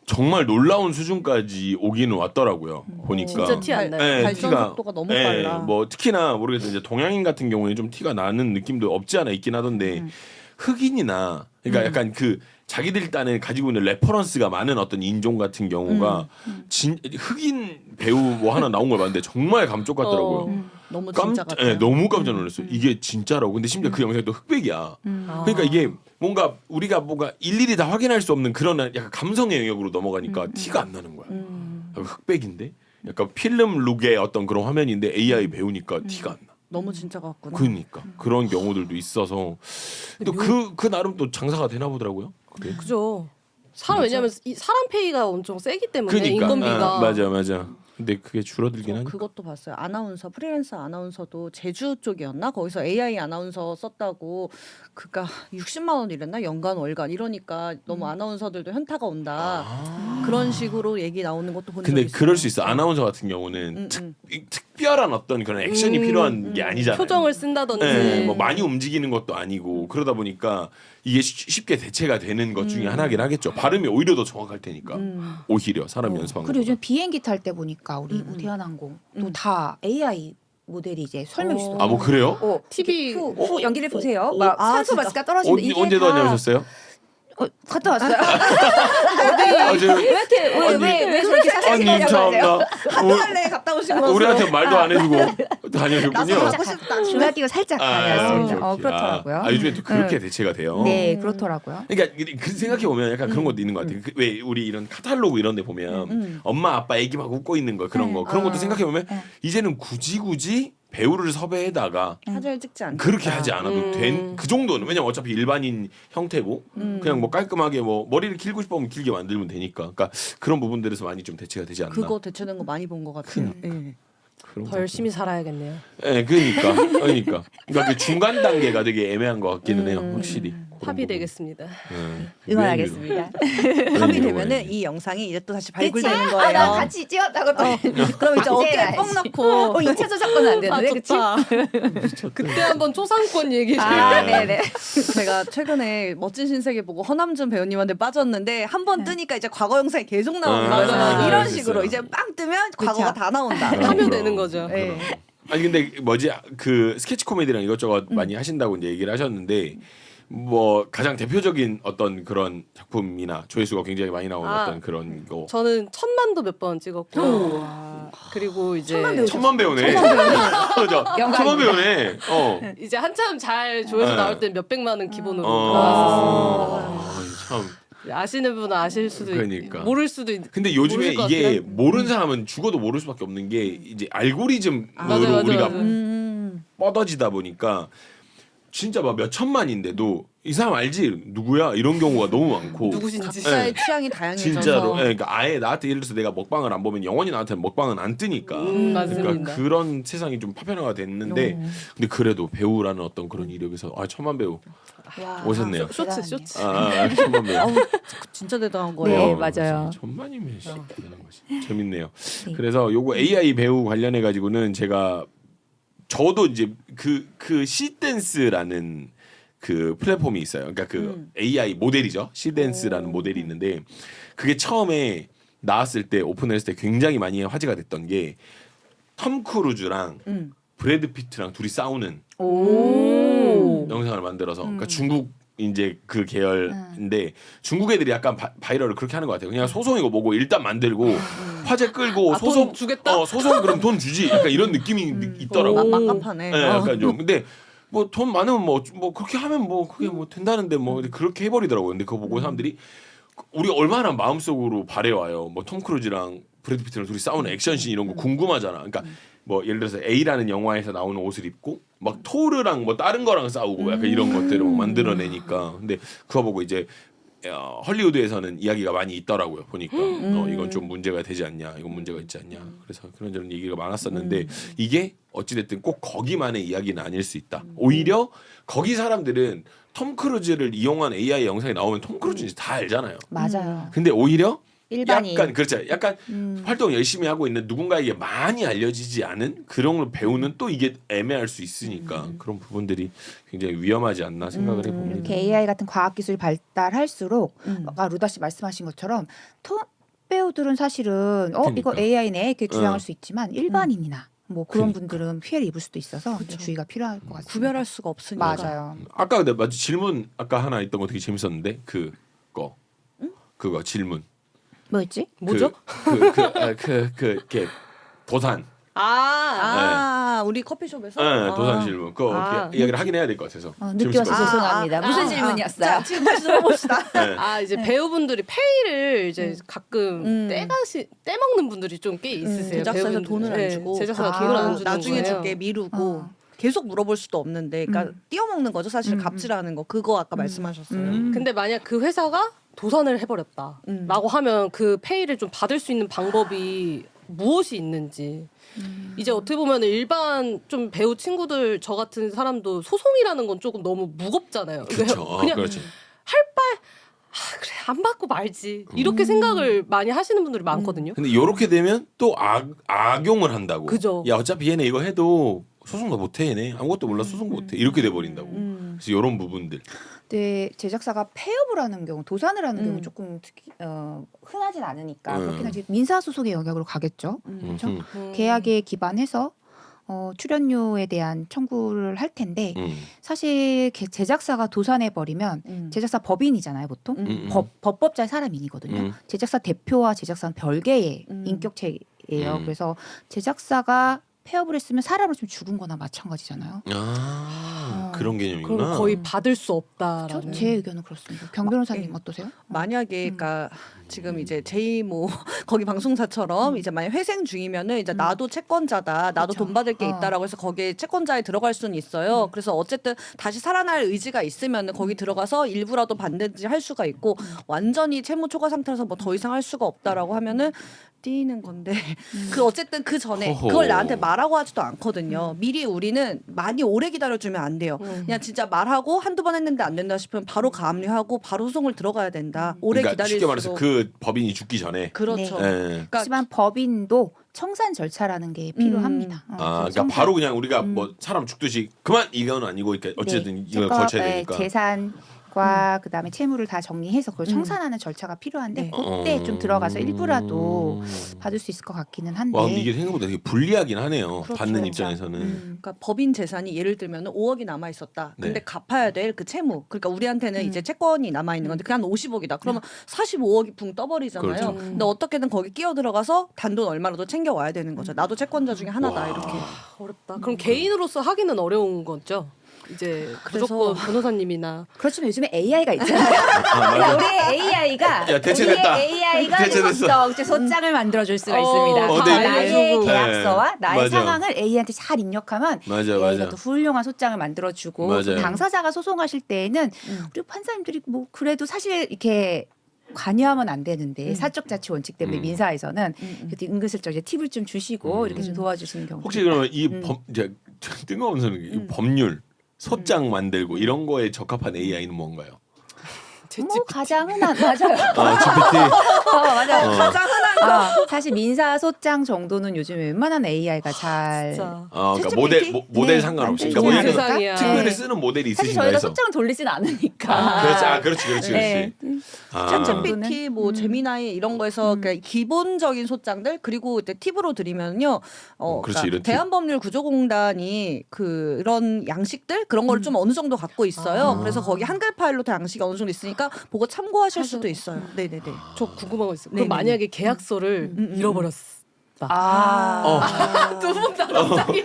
정말 놀라운 수준까지 오기는 왔더라고요. 보니까. 진짜 티 안 나요. 네, 발전 티가- 속도가 너무 네, 빨라. 뭐 특히나 모르겠어요. 이제 동양인 같은 경우에 좀 티가 나는 느낌도 없지 않아 있긴 하던데 흑인이나 그러니까 약간 그 자기들 딴에 가지고 있는 레퍼런스가 많은 어떤 인종 같은 경우가 흑인 배우 뭐 하나 나온 걸 봤는데 정말 감쪽 같더라고요. 너무 진짜 같아요. 음. 너무 깜짝 놀랐어요. 이게 진짜라고. 근데 심지어 그 영상이 또 흑백이야. 그러니까 이게 뭔가 우리가 뭔가 일일이 다 확인할 수 없는 그런 약간 감성의 영역으로 넘어가니까 티가 안 나는 거야. 흑백인데 약간 필름 룩의 어떤 그런 화면인데 AI 배우니까 티가 안 나. 너무 진짜 같구나. 그러니까 그런 경우들도 있어서 또 그 나름 또 장사가 되나 보더라고요. 그게. 그죠. 사람 왜냐면 이 사람 페이가 엄청 세기 때문에 그러니까 인건비가. 맞아. 근데 그게 줄어들긴 하니까. 그것도 봤어요. 아나운서 프리랜서 아나운서도 제주 쪽이었나 거기서 AI 아나운서 썼다고 그가 60만 원 이랬나 연간 월간 이러니까 너무 아나운서들도 현타가 온다. 그런 식으로 얘기 나오는 것도 본 적 근데 있어요. 그럴 수 있어. 아나운서 같은 경우는 특별한 어떤 그런 액션이 필요한 게 아니잖아요. 표정을 쓴다든지. 네, 뭐 많이 움직이는 것도 아니고 그러다 보니까 이게 쉽게 대체가 되는 것 중에 하나긴 하겠죠. 발음이 오히려 더 정확할 테니까. 오히려 사람 연습한 거. 그리고 요즘 비행기 탈 때 보니까 우리 뭐 대한항공 또 다 AI 모델이 이제 설명해 주더라고요. 아 뭐 그래요? TV 후 연기를 보세요. 막 아, 산소 진짜? 마스크가 떨어지는데 이게 언제 다 다녀오셨어요? 갔다 왔어요. 아, 왜 이렇게 왜 저렇게 아니 사실이냐고 참나 할래 갔다 오신 거죠? 우리한테 말도 안 해주고 다녀오셨군요. 가고 싶다. 중학기가 살짝 다녔습니다. 오케이. 그렇더라고요. 요즘에 또 그렇게 대체가 돼요. 네, 그렇더라고요. 그러니까 그 생각해 보면 약간 그런 것도 있는 것 같아요. 왜 우리 이런 카탈로그 이런 데 보면 엄마 아빠 애기 막 웃고 있는 거 그런 거 그런 것도 생각해 보면 이제는 굳이 배우를 섭외해다가 사진을 찍지 않다. 그렇게 하지 않아도 된 그 정도는 왜냐면 어차피 일반인 형태고 그냥 뭐 깔끔하게 뭐 머리를 길고 싶으면 길게 만들면 되니까 그러니까 그런 부분들에서 많이 좀 대체가 되지 않나. 그거 대체된 거 많이 본 것 같아요. 네. 더 열심히 살아야겠네요. 예, 그러니까 그 중간 단계가 되게 애매한 것 같기는 해요, 확실히. 합의되겠습니다. 응원하겠습니다. 합의 되면은 이 영상이 이제 또 다시 발굴되는 그치? 거예요. 나 같이 찍었다고 또. 그럼 이제 어깨에 이제야 뻥 알지. 넣고 2차 저작권은 안 되는데, 그치? 그때 한번 초상권 얘기해 아, 네네. 제가 최근에 멋진 신세계 보고 허남준 배우님한테 빠졌는데 한 번 뜨니까 이제 과거 영상이 계속 나오는 거예요. 맞아. 이런 그랬어요. 식으로 이제 빵 뜨면 과거가 다 나온다. 하면 되는 거죠. 네. 아니 근데 뭐지 그 스케치 코미디랑 이것저것 많이 하신다고 이제 얘기를 하셨는데 뭐 가장 대표적인 어떤 그런 작품이나 조회수가 굉장히 많이 나오는 어떤 그런 거. 저는 1000만도 몇 번 찍었고 그리고 이제 천만 배우네. 그죠? 천만 배우네. 이제 한참 잘 조회수 네. 나올 때 몇백만 원 기본으로 나왔었어요. 참. 아시는 분은 아실 수도 그러니까. 모를 수도 있. 근데 요즘에 모르실 것 이게 같긴 모르는 사람은 죽어도 모를 수밖에 없는 게 이제 알고리즘으로 맞아, 우리가 맞아. 뻗어지다 보니까 진짜 막 몇 천만인데도 이 사람 알지 누구야 이런 경우가 너무 많고 누구신지. 각자의 취향이 다양해져서 진짜로 그러니까 아예 나한테 예를 들어서 내가 먹방을 안 보면 영원히 나한테 먹방은 안 뜨니까 맞습니다. 그러니까 그런 세상이 좀 파편화가 됐는데 근데 그래도 배우라는 어떤 그런 이력에서 천만 배우 오셨네요. 쇼츠 쇼츠. 천만 배우 진짜 대단한 네, 거예요. 맞아요. 천만이면 대단한 거지. 재밌네요. 네. 그래서 요거 AI 배우 관련해 가지고는 제가 저도 이제 그 시댄스라는 그 플랫폼이 있어요. 그러니까 그 AI 모델이죠. 시댄스라는 모델이 있는데 그게 처음에 나왔을 때 오픈했을 때 굉장히 많이 화제가 됐던 게 톰 크루즈랑 브래드 피트랑 둘이 싸우는 영상을 만들어서 그러니까 중국 이제 그 계열인데 중국 애들이 약간 바이럴을 그렇게 하는 것 같아요. 그냥 소송이고 뭐고 일단 만들고 화제 끌고 소송 돈 주겠다? 소송 그럼 돈 주지. 약간 이런 느낌이 있더라고. 막갑하네. 네, 약간 좀 근데 뭐 돈 많으면 뭐 그렇게 하면 뭐 그게 뭐 된다는데 뭐 그렇게 해버리더라고요. 근데 그거 보고 사람들이 우리 얼마나 마음속으로 바래와요. 뭐 톰 크루즈랑 브래드 피트랑 둘이 싸우는 액션씬 이런 거 궁금하잖아. 그러니까 뭐 예를 들어서 A라는 영화에서 나오는 옷을 입고 막 토르랑 뭐 다른 거랑 싸우고 약간 이런 것들을 막 만들어내니까. 근데 그거 보고 이제 헐리우드에서는 이야기가 많이 있더라고요. 보니까 이건 좀 문제가 되지 않냐, 이건 문제가 있지 않냐. 그래서 그런저런 얘기가 많았었는데 이게 어찌됐든 꼭 거기만의 이야기는 아닐 수 있다. 오히려 거기 사람들은 톰 크루즈를 이용한 AI 영상이 나오면 톰 크루즈인지 다 알잖아요. 맞아요. 근데 오히려 일반인. 약간 그렇죠. 약간 활동 열심히 하고 있는 누군가에게 많이 알려지지 않은 그런 걸 배우는 또 이게 애매할 수 있으니까 그런 부분들이 굉장히 위험하지 않나 생각을 해봅니다. 이렇게 AI 같은 과학 기술이 발달할수록 아까 루다 씨 말씀하신 것처럼 톱 배우들은 사실은 이거 그러니까. AI네 이렇게 주장할 어. 수 있지만 일반인이나 뭐 그런 그러니까. 분들은 피해를 입을 수도 있어서 주의가 필요할 것 같습니다. 구별할 수가 없으니까. 맞아요. 아까 근데 맞아 질문 아까 하나 있던 거 되게 재밌었는데 그거 질문. 뭐였지? 뭐죠? 이렇게 도산. 우리 커피숍에서 네, 도산 질문. 그거 이야기를 하긴 해야 될 것 같아서. 늦게 재밌을 와서 것 같아요. 죄송합니다. 무슨 질문이었어요? 자, 지금 다시 들어봅시다. 네. 이제 배우분들이 페이를 이제 가끔 떼먹는 분들이 좀 꽤 있으세요. 제작사에서 배우분들. 돈을 안 네, 주고 제작사가 돈을 안 주는 나중에 거예요. 줄게 미루고 계속 물어볼 수도 없는데 그러니까 띄어먹는 거죠. 사실 갑질하는 거. 그거 아까 말씀하셨어요. 근데 만약 그 회사가 도산을 해버렸다라고 하면 그 페이를 좀 받을 수 있는 방법이 무엇이 있는지 이제 어떻게 보면 일반 좀 배우 친구들 저 같은 사람도 소송이라는 건 조금 너무 무겁잖아요. 그렇죠. 그냥 그렇죠. 그래 안 받고 말지 이렇게 생각을 많이 하시는 분들이 많거든요. 근데 이렇게 되면 또 악용을 한다고. 그죠. 야 어차피 얘네 이거 해도 소송도 못해 얘네 아무것도 몰라 소송 못해 이렇게 돼 버린다고. 그래서 이런 부분들. 네, 제작사가 폐업을 하는 경우, 도산을 하는 경우 조금 흔하진 않으니까 그렇긴 하지 민사 소송의 영역으로 가겠죠. 그렇죠? 계약에 기반해서 출연료에 대한 청구를 할 텐데 사실 제작사가 도산해 버리면 제작사 법인이잖아요, 보통 법법자의 사람인이거든요. 제작사 대표와 제작사는 별개의 인격체예요. 그래서 제작사가 폐업을 했으면 사람을 좀 죽은거나 마찬가지잖아요. 그런 개념이구나. 그럼 거의 받을 수 없다라는. 제 의견은 그렇습니다. 경 변호사님 어떠세요? 만약에 그러니까 지금 이제 제이모 거기 방송사처럼 이제 만약 회생 중이면은 이제 나도 채권자다, 나도 그쵸. 돈 받을 게 있다라고 해서 거기에 채권자에 들어갈 수는 있어요. 그래서 어쨌든 다시 살아날 의지가 있으면은 거기 들어가서 일부라도 받든지 할 수가 있고 완전히 채무 초과 상태라서 뭐 더 이상 할 수가 없다라고 하면은 뛰는 건데 그 어쨌든 그 전에 허허. 그걸 나한테 말하고 하지도 않거든요. 미리 우리는 많이 오래 기다려주면 안 돼요. 그냥 진짜 말하고 한두 번 했는데 안 된다 싶으면 바로 가압류하고 바로 소송을 들어가야 된다. 오래 그러니까 쉽게 기다릴수록 말해서 그 법인이 죽기 전에. 그렇죠. 네. 예. 그러니까 하지만 법인도 청산 절차라는 게 필요합니다. 아, 그래서 그러니까 청산- 바로 그냥 우리가 뭐 사람 죽듯이 그만 이건 아니고 그러니까 어쨌든 네. 이걸 채권, 거쳐야 네, 되니까. 재산과 그다음에 채무를 다 정리해서 그걸 청산하는 절차가 필요한데 네. 그때 좀 들어가서 일부라도 받을 수 있을 것 같기는 한데. 와, 근데 이게 생각보다 되게 불리하긴 하네요. 그렇죠. 받는 그렇죠. 입장에서는. 그러니까 법인 재산이 예를 들면 5억이 남아 있었다. 근데 네. 갚아야 될 그 채무. 그러니까 우리한테는 이제 채권이 남아 있는 건데 그냥 50억이다. 그러면 45억이 붕 떠버리잖아요. 그렇죠. 근데 어떻게든 거기 끼어 들어가서 단돈 얼마라도 챙겨 와야 되는 거죠. 나도 채권자 중에 하나다 와. 이렇게. 어렵다. 그럼 개인으로서 하기는 어려운 거죠. 이제 그래서- 무조건 변호사님이나 그렇지만 요즘에 AI가 있잖아요. 그러니까 우리 AI가 야, 대체됐다. 우리의 AI가 대체됐어. 소장을 만들어줄 수가 어, 있습니다. 네. 나의 네. 계약서와 나의 맞아. 상황을 AI한테 잘 입력하면 맞아, AI가 맞아. 또 훌륭한 소장을 만들어주고 맞아요. 또 당사자가 소송하실 때에는 우리 판사님들이 뭐 그래도 사실 이렇게 관여하면 안 되는데 사적 자치 원칙 때문에 민사에서는 그래도 은근슬쩍 이제 팁을 좀 주시고 이렇게 좀 도와주시는 경우. 혹시 그러면 이 이제 뜬금없는 소리, 이 법률 소장 만들고 이런 거에 적합한 AI는 뭔가요? 뭐 가장 흔한 맞아요. GPT. 맞아요. 가장 흔한 거. 사실 민사 소장 정도는 요즘에 웬만한 AI가 잘. 진짜 그러니까 ChatGPT? 모델 네, 상관없이. 만들지 그러니까 뭐 이런 않을까? 세상이야. 특별히 네. 쓰는 모델이 사실 있으신가 저희가 해서. 소장을 돌리지는 않으니까. 그렇지. 네. 아. 챗GPT, 뭐 제미나이 이런 거에서 그러니까 기본적인 소장들 그리고 이제 팁으로 드리면요. 그렇지, 이런 팁. 대한법률구조공단이 그런 양식들 그런 걸 좀 어느 정도 갖고 있어요. 그래서 거기 한글 파일로 다 양식이 어느 정도 있으니까 보고 참고하실 수도 있어요. 네네네. 저 궁금한 거 있어요. 네네네. 그럼 만약에 계약서를 잃어버렸다. 두분 다 갑자기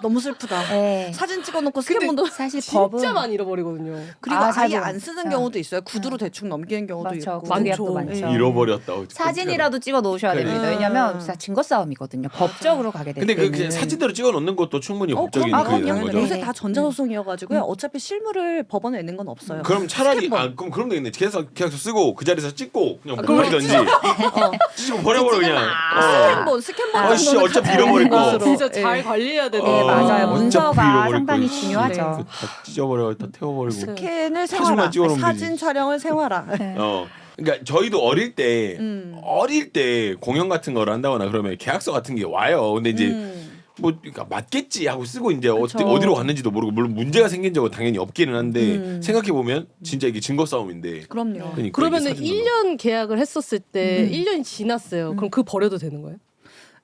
너무 슬프다. 네. 사진 찍어놓고 스캔본도 사실 진짜 법은 많이 잃어버리거든요. 그리고 아, 아예 사진. 안 쓰는 경우도 있어요. 구두로 대충 넘기는 경우도 맞죠. 있고. 구두계약도 많죠. 많죠. 잃어버렸다. 사진이라도 찍어 놓으셔야 그래. 됩니다. 왜냐하면 진짜 증거 싸움이거든요. 법적으로 가게 될 근데 때는. 그 그냥 사진대로 찍어 놓는 것도 충분히 법적인 그럼요. 그게 되는 그럼요. 거죠. 요새 네. 다 전자소송이어가지고요. 어차피 실물을 법원에 내는 건 없어요. 그럼 차라리 스캔본. 그럼 그럼 되겠네. 계약서 쓰고 그 자리에서 찍고 그냥 못 그럼 버리던지 찍고 버려버려 그냥. 스캔본 아이씨, 정도는 어차피 갖고 잃어버릴 있는 거. 것으로. 진짜 예. 잘 관리해야 되는. 네, 맞아요. 어차피 문서가 잃어버릴 상당히 거. 중요하죠. 다 찢어버려, 다 태워버리고. 스캔을 사진만 생활화. 찍어놓으면 사진 되지. 촬영을 생활화. 그러니까 저희도 어릴 때 공연 같은 거를 한다거나 그러면 계약서 같은 게 와요. 근데 이제 뭐 그러니까 맞겠지 하고 쓰고 이제 어디로 갔는지도 모르고 물론 문제가 생긴 적은 당연히 없기는 한데 생각해 보면 진짜 이게 증거 싸움인데. 그럼요. 그러니까 그러면은 이게 사진도 1년 계약을 했었을 때 1년이 지났어요. 그럼 그 버려도 되는 거예요?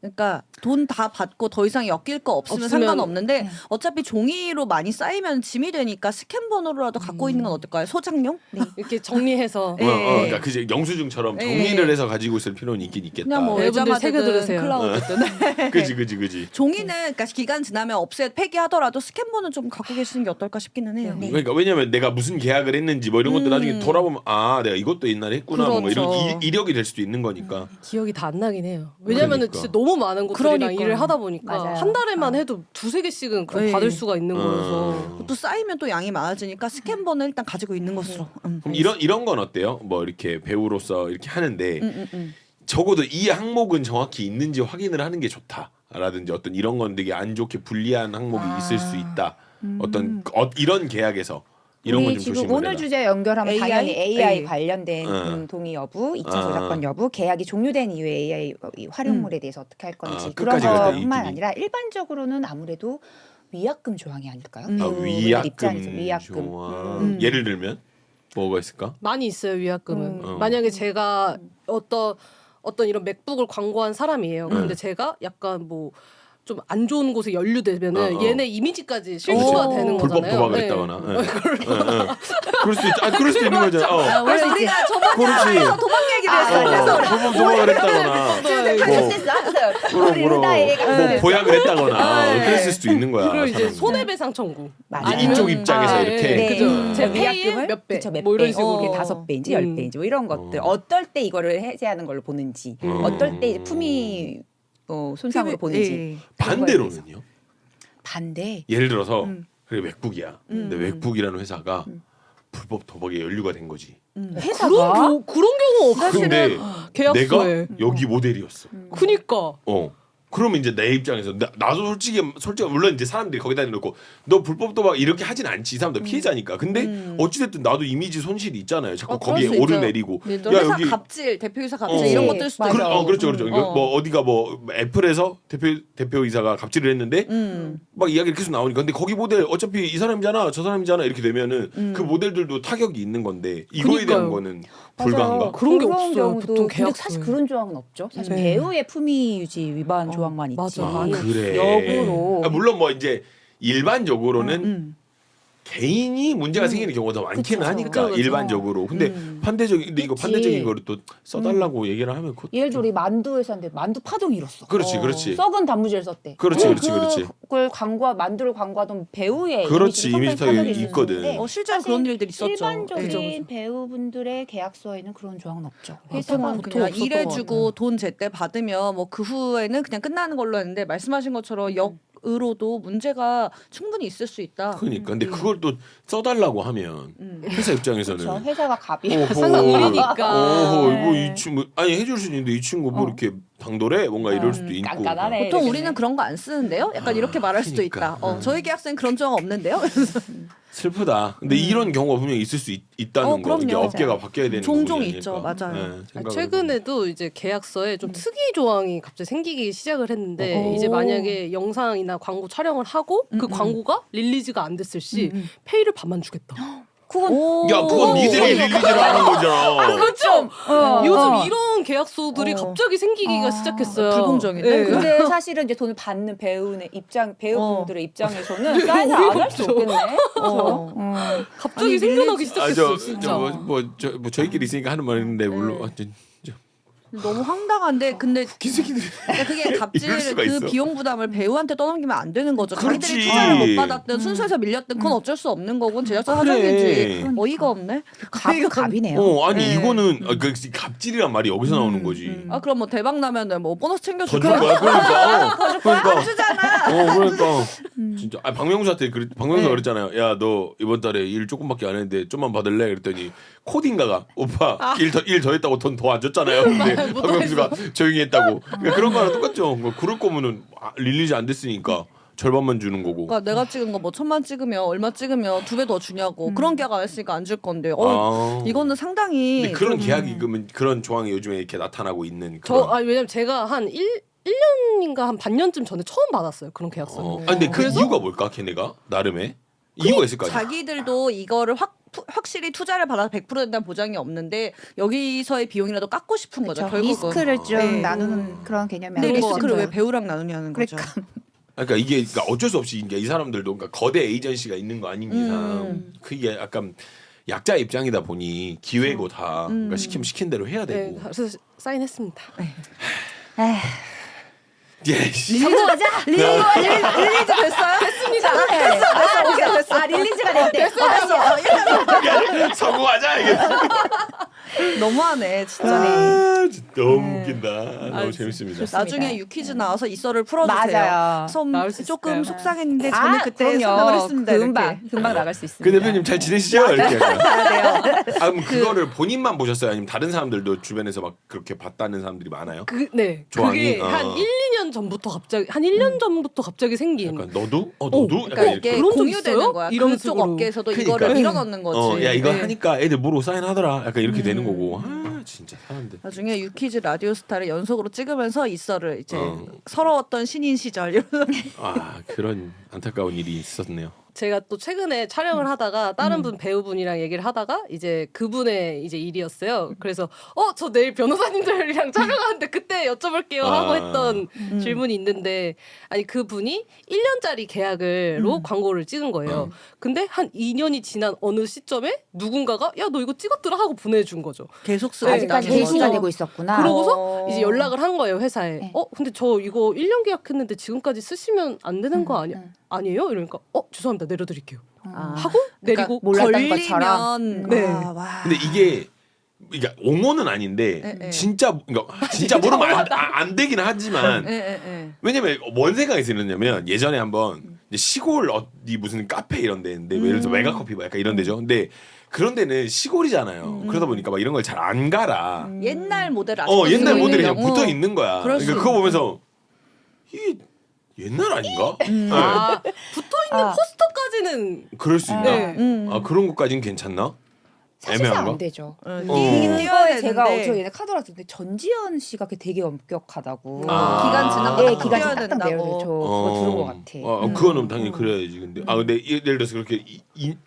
그러니까 돈 다 받고 더 이상 엮일 거 없으면 없으면- 상관없는데 어차피 종이로 많이 쌓이면 짐이 되니까 스캔 번호로라도 갖고 있는 건 어떨까요? 소장용? 네. 이렇게 정리해서 예. 그러니까 그 영수증처럼 예. 정리를 해서 가지고 있을 필요는 있긴 있겠다. 그냥 뭐 여러분들 외장하든 새겨 들으세요. 클라우드든. 그지. 종이는 그러니까 기간 지나면 폐기하더라도 스캔본은 좀 갖고 계시는 게 어떨까 싶기는 해요. 그러니까 왜냐면 내가 무슨 계약을 했는지 뭐 이런 것도 나중에 돌아보면 아 내가 이것도 옛날에 했구나 뭐 그렇죠. 이런 이력이 될 수도 있는 거니까. 기억이 다 안 나긴 해요. 왜냐면은 그러니까. 진짜 너무 많은 곳들이랑 그러니까요. 일을 하다 보니까 맞아요. 한 달에만 해도 두세 개씩은 그럼 네. 받을 수가 있는 거여서. 또 쌓이면 또 양이 많아지니까 스캔본을 일단 가지고 있는 것으로. 그럼 이런 건 어때요? 뭐 이렇게 배우로서 이렇게 하는데 음. 적어도 이 항목은 정확히 있는지 확인을 하는 게 좋다라든지 어떤 이런 건 되게 안 좋게 불리한 항목이 있을 수 있다. 어떤 이런 계약에서 이런 건 우리 좀 지금 조심해야 오늘 되나. 주제 연결하면 AI? 당연히 AI 네. 관련된 동의 여부, 2차 저작권 여부, 계약이 종료된 이후에 AI 이 활용물에 대해서 어떻게 할 건지 그런 끝까지 그랬다, 것뿐만 이분이. 아니라 일반적으로는 아무래도 위약금 조항이 아닐까요? 위약금 입장에서 위약금. 조항. 예를 들면 뭐가 있을까? 많이 있어요 위약금은. 만약에 제가 어떤 이런 맥북을 광고한 사람이에요. 근데 제가 약간 뭐 좀 안 좋은 곳에 연루되면은 얘네 이미지까지 실수가 그렇지. 되는 불법 거잖아요. 도박을 네. 했다거나. 그럴 수도 있. 그럴 수도 있는 거죠. 원래 우리가 저번 그렇지. 영화에서 도박 얘기를 했어요. 불법 도박을 했다거나. 뭐 보약을 했다거나 그랬을 수도 있는 거야. 그리고 이제 사람은. 손해배상 청구. 맞아요. 이쪽 입장에서 아, 이렇게. 네. 그죠. 제 페이에 위약금을 몇 배. 그쵸, 몇 뭐 이런 배. 식으로. 이게 5배인지 10배인지 뭐 이런 것들. 어떨 때 이거를 해제하는 걸로 보는지, 어떨 때 품위 손상으로 보는지. 예. 그런 거에 대해서. 반대로는요. 반대. 예를 들어서 그래 맥북이야. 근데 맥북이라는 회사가 불법 도박에 연루가 된 거지. 회사가 그런 경우 없어. 근데 계약서에. 내가 여기 모델이었어. 그니까. 그러면 이제 내 입장에서 나도 솔직히 물론 이제 사람들이 거기다 놓고 너 불법 도박 이렇게 하진 않지. 이 사람들 피해자니까. 근데 어찌됐든 나도 이미지 손실이 있잖아요. 자꾸 그럴 거기에 수 오르내리고. 있죠. 회사 갑질, 대표이사 갑질 이런 것들 수도 있고. 그렇죠. 뭐 어디가 뭐 애플에서 대표이사가 갑질을 했는데 막 이야기가 계속 나오니까 근데 거기 모델 어차피 이 사람이잖아, 저 사람이잖아 이렇게 되면은 그 모델들도 타격이 있는 건데 이거에 대한 거는 불가한가? 그런 게 없어요. 경우도 보통 근데 계약서에. 사실 그런 조항은 없죠. 사실 네. 배우의 품위 유지 위반 조항만 있지. 맞아. 많이 그래. 역으로. 물론 뭐 이제 일반적으로는 개인이 문제가 생기는 경우가 더 많기는 그쵸. 하니까 그쵸. 일반적으로. 근데 근데 이거 그치. 반대적인 거를 또 써달라고 얘기를 하면 예를 들어 우리 만두 회사인데 만두 파동이 일었어. 그렇지. 썩은 단무지를 썼대. 그렇지. 그걸 만두를 광고하던 배우의 그렇지. 이미지도 이미지 상당히 타격이 타격이 있거든. 있었는데 실제로 사실 그런 일들이 있었죠. 일반적인 배우분들의 계약서에는 그런 조항은 없죠. 회사가 보통 그냥 없었던 일해주고 돈 제때 받으면 뭐 그 후에는 그냥 끝나는 걸로 했는데 말씀하신 것처럼 역으로도 문제가 충분히 있을 수 있다. 그러니까 근데 그걸 또 써달라고 하면 회사 입장에서는 그렇죠. 회사가 갑이 항상 의리니까. 뭐 이 친구 아니 해줄 수 있는데 이 친구 뭐 이렇게 당돌해 뭔가 이럴 수도 있고. 깐깐하네. 보통 이렇게. 우리는 그런 거 안 쓰는데요? 약간 이렇게 말할 수도 그러니까. 있다. 저희 계약서엔 그런 조항 없는데요? 슬프다. 근데 이런 경우가 분명히 있을 수 있다는 거. 이게 그럼요. 업계가 바뀌어야 되는 종종 부분이 있죠. 아닐까. 맞아요. 네, 생각을 최근에도 이제 계약서에 좀 특이 조항이 갑자기 생기기 시작을 했는데 오. 이제 만약에 영상이나 광고 촬영을 하고 그 광고가 릴리즈가 안 됐을 시 페이를 반만 주겠다. 그건 야, 그건 니들이 릴리즈를 하는 거잖아. 그렇죠. 어. 요즘 이런 계약서들이 갑자기 생기기가 시작했어요. 불공정인데? 네. 근데 사실은 이제 돈을 받는 배우분들의 입장에서는 사인을 안 할 수 없겠네. 그렇죠? 갑자기 생겨나기 시작했어. 진짜. 저희끼리 있으니까 하는 말인데 물론 너무 황당한데 근데 기새끼들이 그러니까 그게 이럴 갑질 수가 그 있어. 비용 부담을 배우한테 떠넘기면 안 되는 거죠. 그렇지. 자기들이 투자를 못 받았든 순수해서 밀렸든 그건 어쩔 수 없는 거고 제작사 사정이지. 어이가 없네. 갑이네요. 아니 네. 이거는 그 갑질이란 말이 여기서 나오는 거지. 아 그럼 뭐 대박 나면은 뭐 보너스 더 챙겨줄 줄 거야? 거야. 그러니까. 주잖아. 그러니까. 진짜. 박명수한테 박명수가 그랬잖아요. 야, 너 이번 달에 일 조금밖에 안 했는데 좀만 받을래? 그랬더니 코딩가가 오빠 일 더 했다고 돈 더 안 줬잖아요. 근데 박명수가 조용히 했다고. 그러니까 그런 거랑 똑같죠. 뭐 그럴 거면은 릴리즈 안 됐으니까 절반만 주는 거고. 그러니까 내가 찍은 거 뭐 1,000만 찍으면 얼마 찍으면 2배 더 주냐고 그런 계약 안 했으니까 안 줄 건데. 이거는 상당히. 근데 그런 계약이 그러면 그런 조항이 요즘에 이렇게 나타나고 있는 왜냐면 제가 한 1년인가 한 반년쯤 전에 처음 받았어요. 그런 계약서. 근데 그 이유가 뭘까? 걔네가 나름의 이유가 있을 거 아니야. 자기들도 이거를 확실히 투자를 받아서 100% 된다는 보장이 없는데 여기서의 비용이라도 깎고 싶은 거죠. 결국은. 리스크를 좀 네. 나누는 그런 개념이 근데 아닐까 리스크를 싶어요. 왜 배우랑 나누냐는 거죠. 그러니까 이게 어쩔 수 없이 이 사람들도 그러니까 거대 에이전시가 있는 거 아닌 이상 그게 약간 약자 입장이다 보니 기회고 다 그러니까 시키면 시킨 대로 해야 네, 되고. 그래서 사인했습니다. 성공하자. 릴리즈 됐어요? 됐습니다. 됐어. 릴리즈가 됐대. 성공하자 이게. 너무하네 진짜. 진짜 너무 웃긴다. 너무 재밌습니다. 나중에 유퀴즈 나와서 이 썰을 풀어주세요. 맞아요. 나올 수 조금 있을까요? 속상했는데 저는 그때 그럼요. 설명을 했습니다. 금방 나갈 수 있습니다. 그 대표님 잘 지내시죠? 이렇게 약간. 가야 돼요. 그럼 그거를 본인만 보셨어요? 아니면 다른 사람들도 주변에서 막 그렇게 봤다는 사람들이 많아요? 네. 조항이? 그게 한 1, 2년 전부터 갑자기 한 1년 전부터 갑자기 생긴. 약간 너도? 너도? 그러니까 약간 이게 이렇게. 그런 적 공유되는 있어요? 거야. 이런 그쪽 식으로. 업계에서도 그러니까. 이거를 밀어넣는 거지. 야 이거 네. 하니까 애들 모르고 사인하더라. 약간 이렇게 되는 거고. 진짜 사람들. 나중에 유퀴즈 라디오스타를 연속으로 찍으면서 이 썰을 이제 서러웠던 신인 시절 이러면서 그런 안타까운 일이 있었네요. 제가 또 최근에 촬영을 하다가 다른 분 배우분이랑 얘기를 하다가 이제 그분의 이제 일이었어요. 그래서 저 내일 변호사님들이랑 촬영하는데 그때 여쭤볼게요 하고 했던 질문이 있는데 아니 그분이 1년짜리 계약으로 광고를 찍은 거예요. 근데 한 2년이 지난 어느 시점에 누군가가 야 너 이거 찍었더라 하고 보내준 거죠. 계속 쓰고 아직까지 있다는 게시가 거죠. 되고 있었구나. 그러고서 이제 연락을 한 거예요 회사에. 네. 근데 저 이거 1년 계약했는데 지금까지 쓰시면 안 되는 거 아니에요? 이러니까 죄송합니다 내려드릴게요. 하고 내리고 몰랐던 것처럼. 걸리면 네. 와. 근데 이게 옹호는 아닌데 네. 진짜 진짜 모르면 안 되긴 하지만 네. 왜냐면 뭔 생각이 들었냐면 예전에 한번 이제 시골 어디 무슨 카페 이런 데인데 뭐 예를 들어서 메가커피 뭐 약간 이런 데죠. 근데 그런 데는 시골이잖아요. 그러다 보니까 막 이런 걸 잘 안 가라. 옛날 모델 옛날 모델이 그냥 붙어 있는 거야. 그럴 수 그러니까 그거 보면서 이 옛날 아닌가? 네. 아, 붙어 있는 포스터까지는 그럴 수 있나? 네. 아 그런 것까지는 괜찮나? 사실상 애매한가? 안 되죠. 뛰어야 제가 되는데. 저 얘네 카드라 듣는데 전지현 씨가 되게 엄격하다고. 아. 기간 지나고 네, 딱 기간 뛰어야 딱딱 내려요. 저 그거 들은 것 같아. 그거는 당연히 그래야지. 근데 근데 예를 들어서 그렇게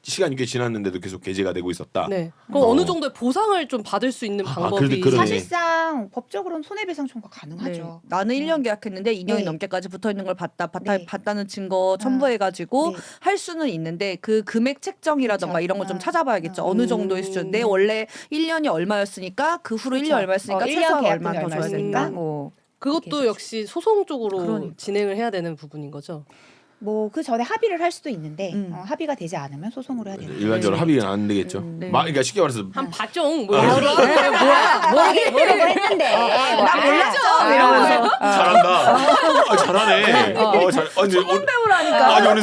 시간이 꽤 지났는데도 계속 게재가 되고 있었다. 네. 그럼 어느 정도의 보상을 좀 받을 수 있는 방법이 그러네. 사실상 법적으로는 손해배상 청구 가능하죠. 나는 1년 계약했는데 2년이 네. 넘게까지 붙어 있는 걸 네. 봤다는 증거 첨부해가지고 네. 할 수는 있는데 그 금액 책정이라던가 그쵸. 이런 걸 좀 찾아봐야겠죠. 어느 정도의 수준. 내 원래 1년이 얼마였으니까 그 후로 1년 얼마였으니까 1년 최소한 계약금이 얼마 더 줘야 얼마였으니까 된다. 뭐 그것도 역시 소송 쪽으로 그러니까. 진행을 해야 되는 부분인 거죠. 뭐 그 전에 합의를 할 수도 있는데 음. 합의가 되지 않으면 소송으로 해야 되는 일반적으로 합의는 안 되겠죠. 네. 그러니까 쉽게 말해서 한 바종 뭐 우리 뭐라고 했는데 나 몰랐죠? 이러면서 잘한다. 잘하네. 전문 배우라니까. 아니 오늘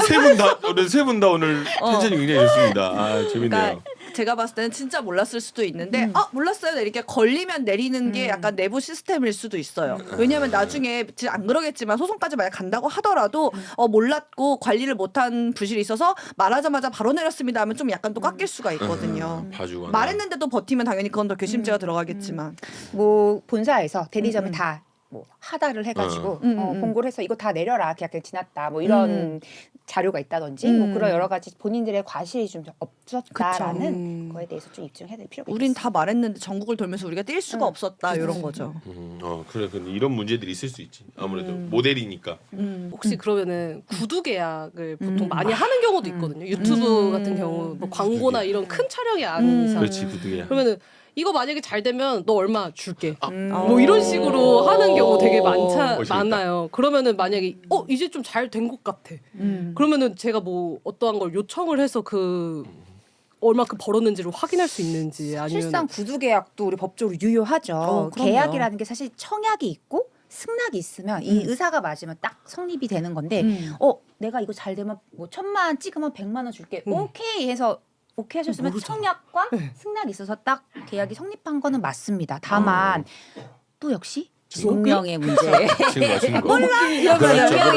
세 분 다 오늘 텐션이 굉장히 좋습니다. 아 재밌네요. 그러니까 제가 봤을 때는 진짜 몰랐을 수도 있는데 몰랐어요. 이렇게 걸리면 내리는 게 약간 내부 시스템일 수도 있어요. 왜냐하면 나중에 진짜 안 그러겠지만 소송까지 만약 간다고 하더라도 몰랐고 관리를 못한 부실이 있어서 말하자마자 바로 내렸습니다 하면 좀 약간 또 깎일 수가 있거든요. 봐주거나. 말했는데도 버티면 당연히 그건 더 괘씸죄가 들어가겠지만 뭐 본사에서 대리점이 다 뭐 하다를 해가지고 음. 공고를 해서 이거 다 내려라 계약이 지났다 뭐 이런 자료가 있다든지 뭐 그런 여러 가지 본인들의 과실이 좀 없었다라는 거에 대해서 좀 입증해야 될 필요가 우린 있어요. 다 말했는데 전국을 돌면서 우리가 뛸 수가 없었다 이런 거죠. 그래. 근데 이런 문제들이 있을 수 있지. 아무래도 모델이니까. 혹시 그러면은 구두 계약을 보통 많이 하는 경우도 있거든요. 유튜브 같은 경우 뭐 광고나 이런 큰 촬영이 아닌 이상. 그렇지 구두야. 그러면은 이거 만약에 잘 되면 너 얼마 줄게. 뭐 이런 식으로 하는 경우 되게 멋있겠다. 많아요. 그러면은 만약에 이제 좀 잘 된 것 같아. 그러면은 제가 뭐 어떠한 걸 요청을 해서 그 얼마큼 벌었는지를 확인할 수 있는지 아니면 실상 구두 계약도 우리 법적으로 유효하죠. 그럼요. 계약이라는 게 사실 청약이 있고 승낙이 있으면 이 의사가 맞으면 딱 성립이 되는 건데 내가 이거 잘 되면 뭐 1,000만 찍으면 100만 원 줄게. 오케이 해서 오케이 하셨으면 청약과 승낙이 있어서 딱 계약이 성립한 거는 맞습니다. 다만 또 역시 증명의 문제. 증거. 증명의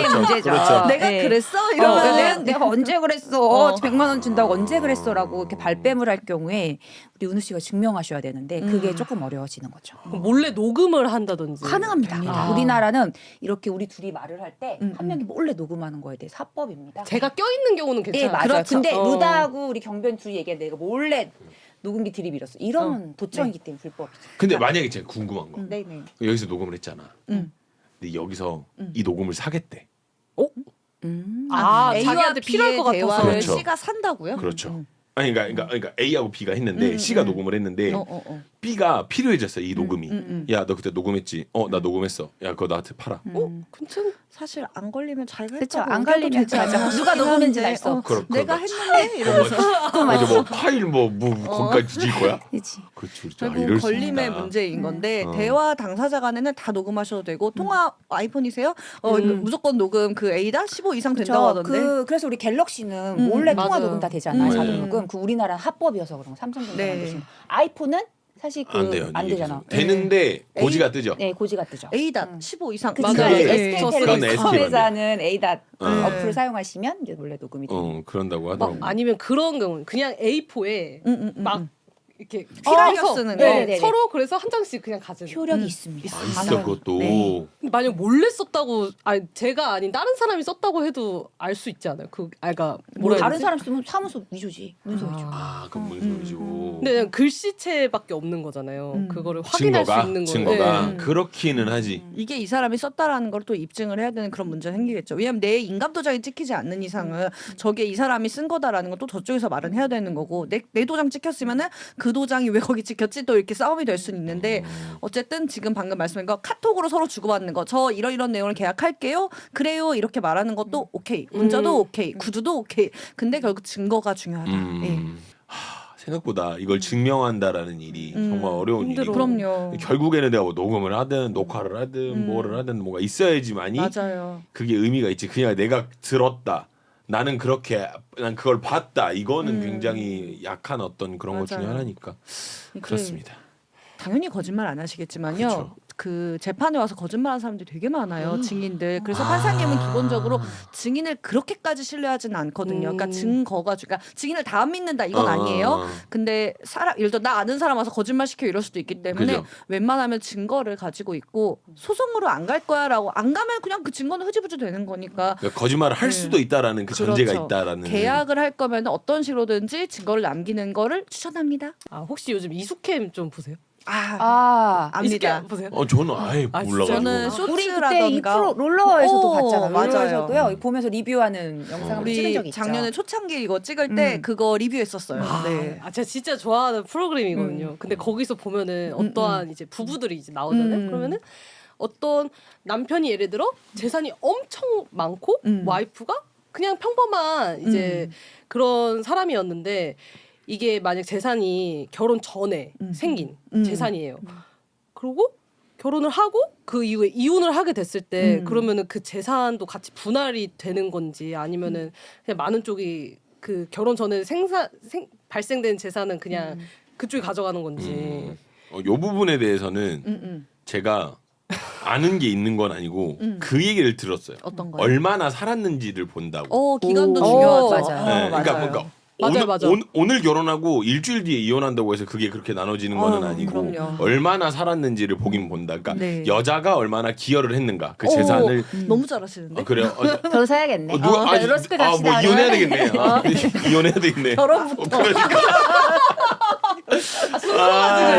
문제죠. 그렇죠. 내가 네. 그랬어? 이러면 내가 언제 그랬어? 100만 원 준다고 언제 그랬어라고 이렇게 발뺌을 할 경우에 우리 은우 씨가 증명하셔야 되는데 그게 조금 어려워지는 거죠. 몰래 녹음을 한다든지 가능합니다. 우리나라는 이렇게 우리 둘이 말을 할 때 한 명이 몰래 녹음하는 거에 대해서 합법입니다. 제가 껴있는 경우는 네, 괜찮아요. 맞아요. 그렇죠. 근데 루다하고 우리 경변 둘이 얘기해 내가 몰래 녹음기 들이밀었어. 이러면 도청이기 때문에 불법이죠. 근데 만약에 제가 궁금한 거. 네네. 여기서 녹음을 했잖아. 근데 여기서 이 녹음을 사겠대. 자기한테 필요할 것 같아서. 대화를 그렇죠. C가 산다고요? 그렇죠. 아니 그러니까 A하고 B가 했는데 C가 녹음을 했는데 B가 필요해졌어 이 녹음이. 야 너 그때 녹음했지? 나 녹음했어. 야 그거 나한테 팔아. 괜찮. 사실 안 걸리면 자기가 그렇죠. 했다고 안 얘기해도 걸리면 되지 맞아. 않나 누가 싶긴 녹음했는지는 한데, 알 수 없어. 내가 맞지. 했는데 이러면서 맞아 뭐 파일 뭐 거기까지 뒤질 거야? 그렇지. 그렇지. 결국 걸림의 문제인 건데 대화 당사자 간에는 다 녹음하셔도 되고 통화 아이폰이세요? 무조건 녹음 그 A다 15 이상 된다고 하던데. 그래서 우리 갤럭시는 몰래 통화 맞아요. 녹음 다 되잖아요. 네. 자동 녹음. 그 우리나라 합법이어서 그런 거. 삼성전자 네. 만드신 아이폰은 사실 안 돼요. 안 이게 되잖아. 되는데 고지가 뜨죠. 네, 고지가 뜨죠. A다 15 이상. 그치. 맞아요. 이제 네. SK텔레콤에서 하는 A닷 어. 어플을 사용하시면 이제 몰래 녹음이 돼요. 그런다고 하더라고. 아니면 그런 경우는 그냥 A4에 막 이렇게 필요하게 써서 쓰는 네, 거. 네네네. 서로 그래서 한 장씩 그냥 가지는. 효력이 있습니다. 아 있어 그것도. 네. 만약 몰래 썼다고, 제가 아닌 다른 사람이 썼다고 해도 알 수 있지 않아요? 그러니까 뭐라 해야 다른 되지? 사람 쓰면 사무소 위조지. 문서 위조. 그건 문소리고. 근데 그냥 글씨체밖에 없는 거잖아요. 그거를 확인할 수 있는 거예요. 증거가 네. 그렇기는 하지. 이게 이 사람이 썼다라는 걸 또 입증을 해야 되는 그런 문제가 생기겠죠. 왜냐하면 내 인감 도장이 찍히지 않는 이상은 저게 이 사람이 쓴 거다라는 건 또 저쪽에서 말은 해야 되는 거고 내 도장 찍혔으면은 그 도장이 왜 거기 찍혔지 또 이렇게 싸움이 될 수는 있는데 어쨌든 지금 방금 말씀한 거 카톡으로 서로 주고받는 거 저 이런 내용을 계약할게요. 그래요 이렇게 말하는 것도 오케이. 문자도 오케이. 구두도 오케이. 근데 결국 증거가 중요하다. 예. 생각보다 이걸 증명한다라는 일이 정말 어려운 힘들어. 일이고 그럼요. 결국에는 내가 뭐 녹음을 하든 녹화를 하든 뭐를 하든 뭐가 있어야지만이 맞아요. 그게 의미가 있지. 그냥 내가 들었다. 나는 그걸 봤다. 이거는 굉장히 약한 어떤 그런 것 중에 맞아요. 하나니까 그렇습니다. 당연히 거짓말 안 하시겠지만요. 그렇죠. 그 재판에 와서 거짓말하는 사람들이 되게 많아요. 증인들. 그래서 판사님은 기본적으로 증인을 그렇게까지 신뢰하지는 않거든요. 그러니까 증거가 그러니까 증인을 다 안 믿는다 이건 아니에요. 근데 예를 들어 나 아는 사람 와서 거짓말 시켜 이럴 수도 있기 때문에 그죠. 웬만하면 증거를 가지고 있고 소송으로 안 갈 거야라고 안 가면 그냥 그 증거는 흐지부지 되는 거니까. 그러니까 거짓말을 할 수도 있다라는 그 전제가 그렇죠. 있다라는. 계약을 할 거면 어떤 식으로든지 증거를 남기는 거를 추천합니다. 혹시 요즘 이수캠 좀 보세요? 압니다. 이수캠 보세요? 저는 아예 몰라가지고. 저는 우리 그때 이 쇼츠라던가 프로 롤러에서도 오, 봤잖아요. 맞아요. 롤러에서도요. 보면서 리뷰하는 영상을 찍은 우리 적이 있죠. 작년에 초창기 이거 찍을 때 그거 리뷰했었어요. 네. 제가 진짜 좋아하는 프로그램이거든요. 근데 거기서 보면은 어떠한 이제 부부들이 이제 나오잖아요. 그러면은 어떤 남편이 예를 들어 재산이 엄청 많고 와이프가 그냥 평범한 이제 그런 사람이었는데 이게 만약 재산이 결혼 전에 생긴 재산이에요. 그리고 결혼을 하고 그 이후에 이혼을 하게 됐을 때 그러면은 그 재산도 같이 분할이 되는 건지 아니면은 그냥 많은 쪽이 그 결혼 전에 발생된 재산은 그냥 그쪽이 가져가는 건지. 요 부분에 대해서는 제가 아는 게 있는 건 아니고 그 얘기를 들었어요. 어떤 거요? 얼마나 살았는지를 본다고. 기간도 오, 중요하죠. 맞아요. 네, 그러니까 맞아요. 뭔가 맞아요, 맞아. 오늘 결혼하고 일주일 뒤에 이혼한다고 해서 그게 그렇게 나눠지는 거는 아니고 그럼요. 얼마나 살았는지를 보긴 본다. 그러니까 네. 여자가 얼마나 기여를 했는가 그 재산을. 너무 잘하시는데. 그래요. 저도 사야겠네. 로스쿨 갑시다. 뭐 이혼해야 되겠네. 이혼해야 되겠네. 결혼부터. 그러니까.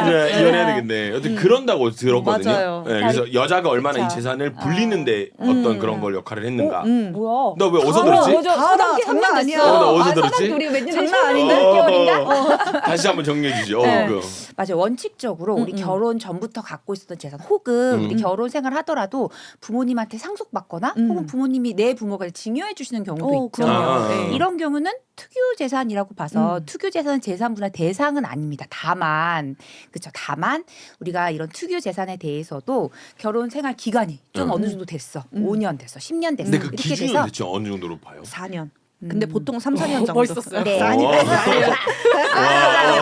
네, 이혼해야 되겠네. 여튼 그런다고 들었거든요. 맞아요. 네, 그래서 여자가 얼마나 그쵸. 이 재산을 불리는데 어떤 그런 걸 역할을 했는가. 뭐야? 너 왜 어디서 들었지? 다 장난 아니야. 나 어디서 들었지? 우리 몇 년, 장난 아닌데? 6개월인가? 다시 한번 정리해 주죠. 네. 맞아요. 원칙적으로 우리 음. 결혼 전부터 갖고 있었던 재산 혹은 우리 결혼 생활 하더라도 부모님한테 상속받거나 혹은 부모님이 내 부모가 징여해 주시는 경우도 있죠. 그럼요. 네. 이런 경우는 특유 재산이라고 봐서 특유 재산은 재산 분할 대상은 아닙니다. 다만 그렇죠. 다만 우리가 이런 특유 재산에 대해서도 결혼 생활 기간이 좀 어느 정도 됐어. 5년 됐어. 10년 됐어. 근데 그 이렇게 기준은 돼서 대체 어느 정도로 봐요? 4년. 근데 보통 3, 4년 정도. 멋있었어요. 네. 4년. 와.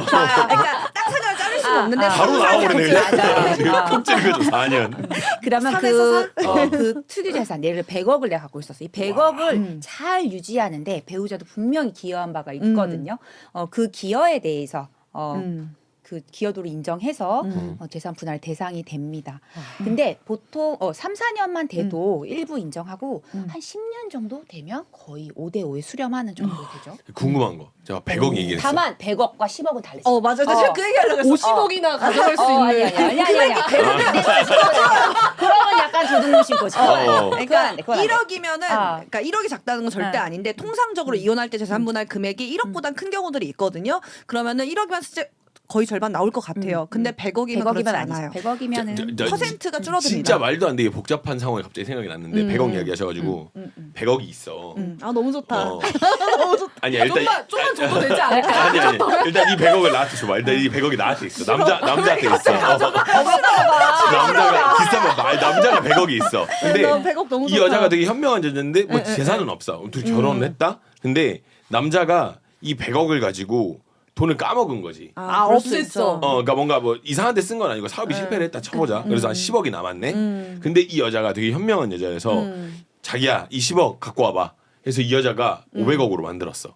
그러니까 딱 4년을 자를 수는 없는데 바로 나와버리네. 맞아요. 지금 콕 찔거죠 4년. 그러면 3에서 그 특유 재산 예를 들어 100억을 내가 갖고 있었어. 이 100억을 잘 유지하는데 배우자도 분명히 기여한 바가 있거든요. 그 기여에 대해서 그 기여도를 인정해서 재산 분할 대상이 됩니다. 근데 보통 3, 4년만 돼도 일부 인정하고 한 10년 정도 되면 거의 5대 5에 수렴하는 정도 되죠. 궁금한 거. 제가 100억 얘기했어요. 다만 100억과 10억은 다르죠. 맞아. 제가 그 얘기하려고 했어. 50억이나 가져갈 수 있는. 아니야. 그러면 약간 조등무신 거지. 그러니까 그건 안 돼. 1억이면은 그러니까 1억이 작다는 건 절대 아닌데 통상적으로 이혼할 때 재산 분할 금액이 1억보다 큰 경우들이 있거든요. 그러면은 1억이면 진짜 거의 절반 나올 것 같아요. 근데 100억이면 그렇지 100억이면 않아요. 아니죠. 100억이면은 퍼센트가 줄어듭니다. 진짜 말도 안 되게 복잡한 상황이 갑자기 생각이 났는데 100억 이야기하셔가지고 100억이 있어. 너무 좋다. 아니야 일단 좀만 줘도 되지 않을까? 아니 일단 이 100억을 나한테 줘봐. 일단 이 100억이 나한테 있어. 남자한테 있어. 남자가 비싼 말 남자가 100억이 있어. 근데 너 100억 너무 이 좋다. 여자가 되게 현명한 여자인데 뭐 재산은 없어. 둘이 결혼을 했다. 근데 남자가 이 100억을 가지고 돈을 까먹은 거지. 그럴 수 없앴어. 있죠. 그러니까 뭔가 뭐 이상한 데 쓴 건 아니고 사업이 실패를 했다 쳐보자. 그래서 한 10억이 남았네. 근데 이 여자가 되게 현명한 여자여서 자기야 이 10억 갖고 와봐. 그래서 이 여자가 500억으로 만들었어.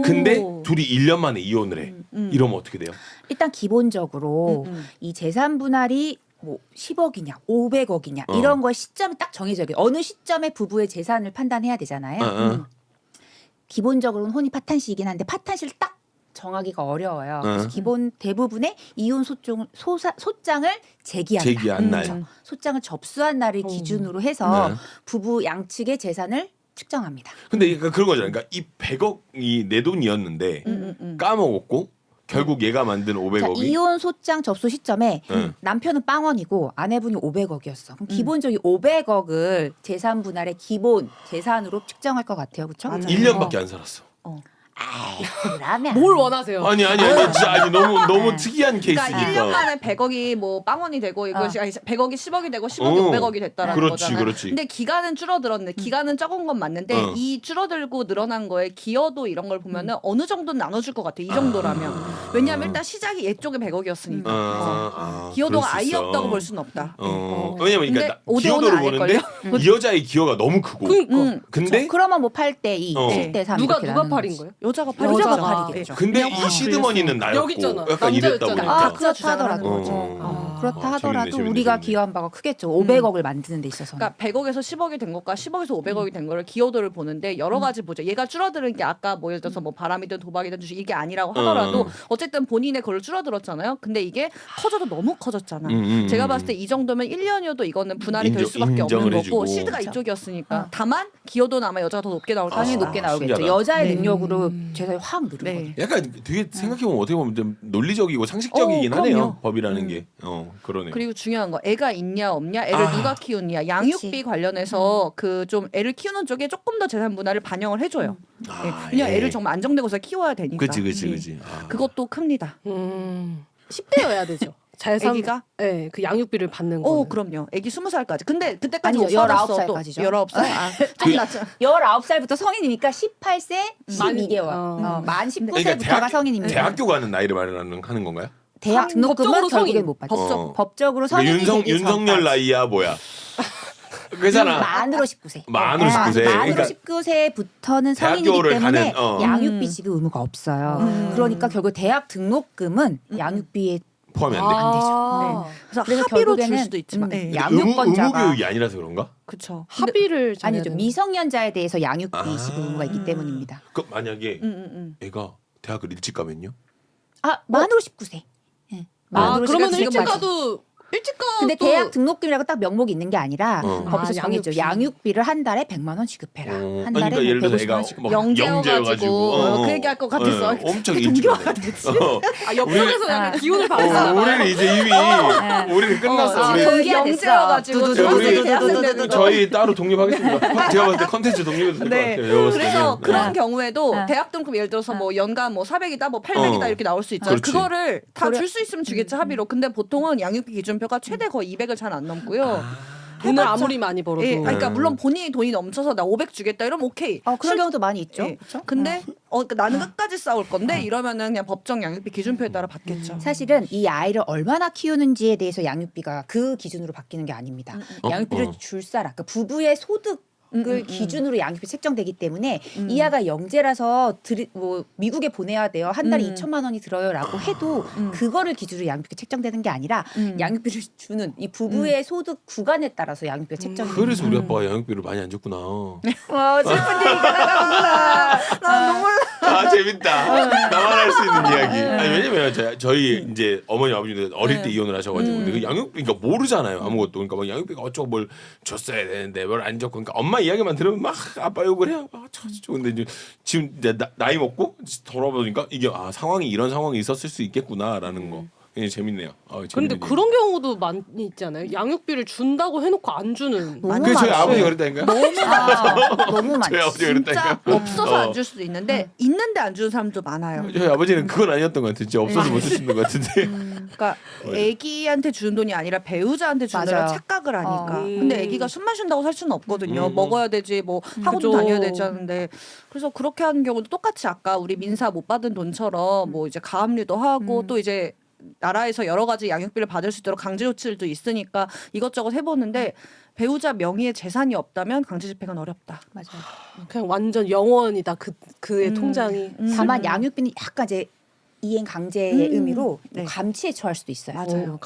근데 둘이 1년 만에 이혼을 해. 이러면 어떻게 돼요? 일단 기본적으로 이 재산 분할이 뭐 10억이냐 500억이냐 이런 거의 시점이 딱 정해져요. 어느 시점에 부부의 재산을 판단해야 되잖아요. 기본적으로는 혼이 파탄시이긴 한데 파탄시를 딱 정하기가 어려워요. 그래서 기본 대부분의 이혼 소장을 제기한 날. 그렇죠. 소장을 접수한 날을 기준으로 해서 부부 양측의 재산을 측정합니다. 근데 그런 거잖아요. 그러니까 이 100억이 내 돈이었는데 까먹었고 결국 얘가 만든 자, 500억이 이혼 소장 접수 시점에 남편은 빵원이고 아내분이 500억이었어. 그럼 기본적인 500억을 재산 분할의 기본 재산으로 측정할 것 같아요. 그렇죠? 맞아요. 1년밖에 안 살았어. 그러면 뭘 원하세요? 아니 진짜 아니 너무 특이한 그러니까 케이스니까. 1년 만에 100억이 뭐 빵원이 되고 이것이 100억이 10억이 되고 10억이 500억이 됐다라는 그렇지, 거잖아요. 그렇지. 근데 기간은 줄어들었는데 기간은 적은 건 맞는데 이 줄어들고 늘어난 거에 기여도 이런 걸 보면은 어느 정도는 나눠줄 것 같아. 이 정도라면. 왜냐하면 일단 시작이 얘쪽에 100억이었으니까. 기여도가 그럴 수 아예 있어. 없다고 볼 수는 없다. 왜냐면 근데 그러니까 5대5는 기여도를 아닐걸요? 보는데 이 여자의 기여가 너무 크고. 근데 그러면 뭐 8대 2, 어. 7대 3 누가 이렇게 누가 나누는 팔인 거지. 거예요? 여자가 여자가 팔이죠. 팔이겠죠. 근데 그냥 이 확 시드머니는 나였고 여기 있잖아. 약간 이랬다 남자였잖아요. 보니까. 그렇다 자랑하는 하더라도 거죠. 그렇다 하더라도 재밌네, 우리가 재밌네. 기여한 바가 크겠죠. 500억을 만드는 데 있어서. 그러니까 100억에서 10억이 된 것과 10억에서 500억이 된 거를 기여도를 보는데 여러 가지 보죠. 얘가 줄어드는 게 아까 뭐 예를 들어서 뭐 바람이든 도박이든 주식 이게 아니라고 하더라도 어쨌든 본인의 그걸 줄어들었잖아요. 근데 이게 커져도 너무 커졌잖아. 제가 봤을 때 이 정도면 1년이어도 이거는 분할이 될 수밖에 인정을 없는 해주고. 거고 시드가 이쪽이었으니까 다만 기여도는 아마 여자가 더 높게 나올 당연히 것이다. 높게 나오겠죠. 신기하다. 여자의 네. 능력으로 재산이 확 늘거든요. 네. 약간 되게 생각해보면 어떻게 보면 좀 논리적이고 상식적이긴 그럼요. 하네요. 법이라는 게. 그러네요. 그리고 중요한 거 애가 있냐 없냐 애를 누가 키우느냐 양육비 그치. 관련해서 그 좀 애를 키우는 쪽에 조금 더 재산 분할을 반영을 해줘요. 예. 왜냐면 애를 정말 안정되고서 키워야 되니까. 그치. 그것도 큽니다. 10대여야 되죠. 재산, 애기가? 네, 그 양육비를 받는 거. 오, 그럼요. 애기 20살까지. 근데 그때까지 아니죠. 없어졌어. 19살까지죠. 19살? 아, 좀 낫죠. 19살부터 성인이니까 18세 만- 12개월. 만 19세부터가 성인입니다. 대학교 가는 나이를 말하는 건가요? 대학 등록금은 법적으로 결국엔 성인. 못 받죠. 어. 법적으로 그러니까 성인이 되기 윤석열 전까지. 나이야 뭐야? 그잖아. 만으로 19세. 만으로 19세. 만으로 그러니까 19세부터는 성인이기 대학교를 때문에 가는, 양육비 지급 의무가 없어요. 그러니까 결국 대학 등록금은 양육비에 포함이 안 돼. 안 되죠. 아, 그래서 그래서 합의로 줄 결국에는 수도 있지만. 예. 의무 양육권자가 교육이 아니라서 그런가? 그쵸. 합의를 좀 해야 아니죠. 되는. 미성년자에 대해서 양육비 아. 지급 의무가 있기 때문입니다. 그 만약에 애가 대학을 일찍 가면요? 아, 만으로 19세. 예. 아, 만으로 그러면 지금 일찍 말씀- 가도 일찍 가도 근데 대학 등록금이라고 딱 명목이 있는 게 아니라 법에서 아, 정해져. 양육비. 양육비를 한 달에 100만 원 지급해라. 한 달에 그러니까 예를 들어서 150만 애가 원 지급. 막 영재여가지고 그 얘기할 것 같았어. 엄청 일찍 가네. 아, 옆쪽에서 약간 기운을 받으시나 봐요. 우리는 이제 이미 우리는 끝났어. 아, 우리 동기화 영재여가지고 됐어. 중학생 대학생 되는 거. 저희 따로 독립하겠습니다. 제가 봤을 때 컨텐츠 독립해도 될 것 네. 같아요. 제가 봤을 그래서 때는. 그런 경우에도 대학 등급 예를 들어서 뭐 연간 뭐 400이다 뭐 800이다 이렇게 나올 수 있잖아요. 그렇지. 그거를 다 줄 수 있으면 주겠지 합의로. 근데 보통은 양육비 기준표가 최대 거의 200을 잘 안 넘고요. 돈을 해봤자- 아무리 많이 벌어도. 예, 그러니까 물론 본인이 돈이 넘쳐서 나 500 주겠다 이러면 오케이. 그런 경우도 많이 있죠. 예. 근데 그러니까 나는 끝까지 싸울 건데 이러면은 그냥 법정 양육비 기준표에 따라 받겠죠. 사실은 이 아이를 얼마나 키우는지에 대해서 양육비가 그 기준으로 바뀌는 게 아닙니다. 양육비를 줄 사람, 그러니까 부부의 소득을 기준으로 양육비 책정되기 때문에 이 아가 영재라서 뭐 미국에 보내야 돼요. 한 달에 2천만 원이 들어요라고 해도 그거를 기준으로 양육비가 책정되는 게 아니라 양육비를 주는 이 부부의 소득 구간에 따라서 양육비가 책정이 됩니다. 그래서 우리 아빠가 양육비를 많이 안 줬구나. 와, 슬픈 얘기가 나가는구나. 나 눈물 아 재밌다. 나만 할 수 있는 이야기. 아니 왜냐면 저희 이제 어머니 아버지는 어릴 때 이혼을 하셔가지고 근데 그 양육비 그러니까 모르잖아요 아무것도. 그러니까 막 양육비가 어쩌고 뭘 줬어야 되는데 뭘 안 줬고 그러니까 엄마 이야기만 들으면 막 아빠 욕을 해요. 막 저저 근데 이제 지금 이제 나이 먹고 돌아보니까 이게 아 상황이 이런 상황이 있었을 수 있겠구나라는 거. 예, 재밌네요. 근데 재밌는 그런 경우도 많이 있잖아요. 양육비를 준다고 해놓고 안 주는. 너무 그 저희 많죠. 아버지가 그랬다니까요. 너무 많지. 저희 아버지가 진짜 그랬다니까요. 없어서 안 줄 수도 있는데 있는데 안 주는 사람도 많아요. 저희 아버지는 그건 아니었던 것 같아요. 진짜 없어서 못 주시는 것 같은데. 그러니까 애기한테 주는 돈이 아니라 배우자한테 주는 맞아요. 돈이라 착각을 하니까. 근데 애기가 숨 마신다고 살 수는 없거든요. 먹어야 되지 뭐 학원도 그죠. 다녀야 되지 않는데 그래서 그렇게 하는 경우도 똑같이 아까 우리 민사 못 받은 돈처럼 뭐 이제 가압류도 하고 또 이제 나라에서 여러 가지 양육비를 받을 수 있도록 강제 조치들도 있으니까 이것저것 해보는데 배우자 명의의 재산이 없다면 강제 집행은 어렵다. 맞아요. 그냥 완전 영원이다. 그의 통장이. 다만 양육비는 약간 이제 이행 강제의 의미로 네. 감치에 처할 수도 있어요. 맞아요.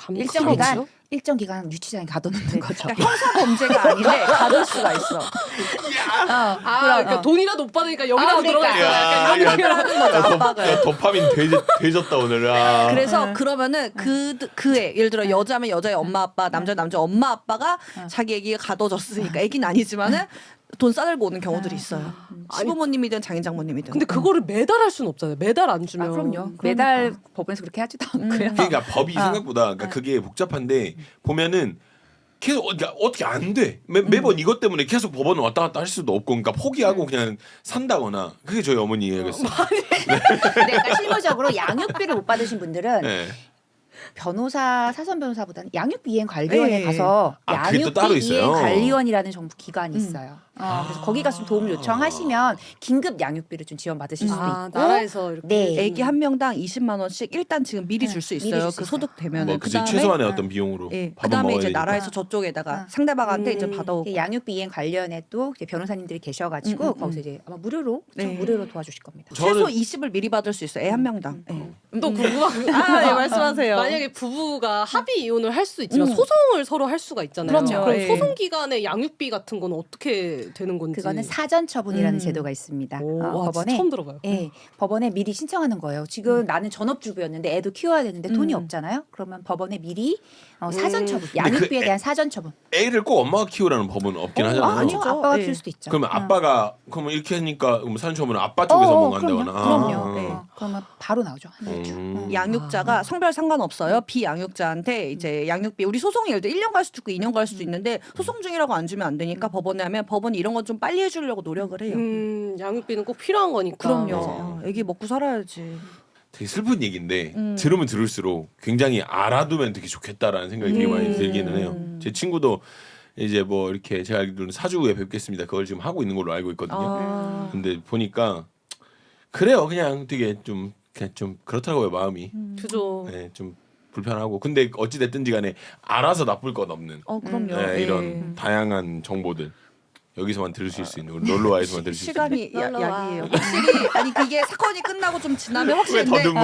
일정 기간 유치장에 가둬놓는 거죠. 그러니까 형사 범죄가 아닌데 가둘 수가 있어. 그러니까 돈이라도 못 받으니까 여기라도 들어가 있어. 약간 이런 야, 느낌으로. 야, 도파민 되졌다 오늘. 아. 그래서 그러면은 그애 예를 들어 여자면 여자의 엄마 아빠 남자 남자 엄마 아빠가 자기 애기가 가둬졌으니까 애기는 아니지만은 돈 싸들고 오는 경우들이 있어요. 시부모님이든 장인 장모님이든. 근데 그거를 매달 할 수는 없잖아요. 매달 안 주면. 그럼요. 매달 법원에서 그렇게 하지도 않고요. 그러니까 법이 생각보다 그러니까 그게 복잡한데 보면은 계속 어떻게 안 돼. 매번 이것 때문에 계속 법원 왔다 갔다 할 수도 없고 그러니까 포기하고 그냥 산다거나 그게 저희 어머니 이야기였어요. 네, 그러니까 실무적으로 양육비를 못 받으신 분들은 네. 변호사 사선 변호사보다는 양육비 이행 관리원에 네. 가서 아, 그게 또 따로 양육비 있어요? 이행 관리원이라는 정부 기관이 있어요. 그래서 거기 가서 좀 도움을 요청하시면 긴급 양육비를 좀 지원받으실 수도 있고 나라에서 이렇게 네. 애기 한 명당 20만 원씩 일단 지금 미리 줄 수 미리 있어요. 줄수 그 있어요. 소득 되면은 뭐 그치 최소한의 어떤 비용으로 예, 밥은 그다음에 먹어야 이제 되니까. 나라에서 저쪽에다가 상대방한테 이제 받아오고. 양육비 이행 관련해 또 이제 변호사님들이 계셔가지고 거기서 이제 아마 무료로 네. 무료로 도와주실 겁니다. 최소 저는- 20을 미리 받을 수 있어요. 애 한 명당. 또 궁금한 거 아, 네, 말씀하세요. 만약에 부부가 합의 이혼을 할 수 있지만 소송을 서로 할 수가 있잖아요. 그럼요. 그럼 예. 소송 기간에 양육비 같은 건 어떻게 되는 건지 그거는 사전 처분이라는 제도가 있습니다. 오, 와, 법원에 진짜 처음 들어봐요. 예, 법원에 미리 신청하는 거예요. 지금 나는 전업주부였는데 애도 키워야 되는데 돈이 없잖아요. 그러면 법원에 미리 사전 처분, 양육비에 그 대한 사전 처분. 애를 꼭 엄마가 키우라는 법은 없긴 하잖아요. 아니죠. 아빠가 예. 키울 수도 있죠. 그러면 아빠가 그러면 이렇게 하니까 사전처분은 아빠 쪽에서 뭔가 그럼요. 한다거나. 그럼요. 네. 그러면 바로 나오죠. 한 주. 양육자가 성별 상관없어요. 비양육자한테 이제 양육비 우리 소송이 예를 들어 1년 갈 수도 있고 2년 갈 수도 있는데 소송 중이라고 안 주면 안 되니까 법원에 하면 법원이 이런 건 좀 빨리 해주려고 노력을 해요. 양육비는 꼭 필요한 거니까. 그럼요. 애기 먹고 살아야지. 되게 슬픈 얘기인데 들으면 들을수록 굉장히 알아두면 되게 좋겠다라는 생각이 되게 많이 들기는 해요. 제 친구도 이제 뭐 이렇게 제가 알기로는 4주 후에 뵙겠습니다. 그걸 지금 하고 있는 걸로 알고 있거든요. 아. 근데 보니까 그래요. 그냥 되게 좀 그냥 좀 그렇더라고요 마음이. 그죠. 네, 좀 불편하고. 근데 어찌 됐든지 간에 알아서 나쁠 건 없는 그럼요. 네, 예. 이런 다양한 정보들 여기서만 들으실 수 있는 우리 롤로와에서만 들으실 수 있는. 시간이 놀러와. 약이에요. 확실히 아니 그게 사건이 끝나고 좀 지나면 확실히 왜 더듬음?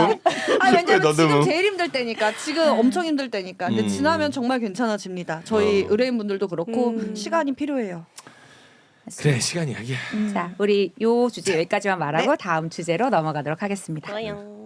아니 왜냐면 왜 지금 더듬음? 제일 힘들 때니까 지금 엄청 힘들 때니까. 근데 지나면 정말 괜찮아집니다. 저희 의뢰인분들도 그렇고 시간이 필요해요. 그래 시간이 약이야. 자, 우리 요 주제 여기까지만 말하고 다음 주제로 넘어가도록 하겠습니다. 좋아요.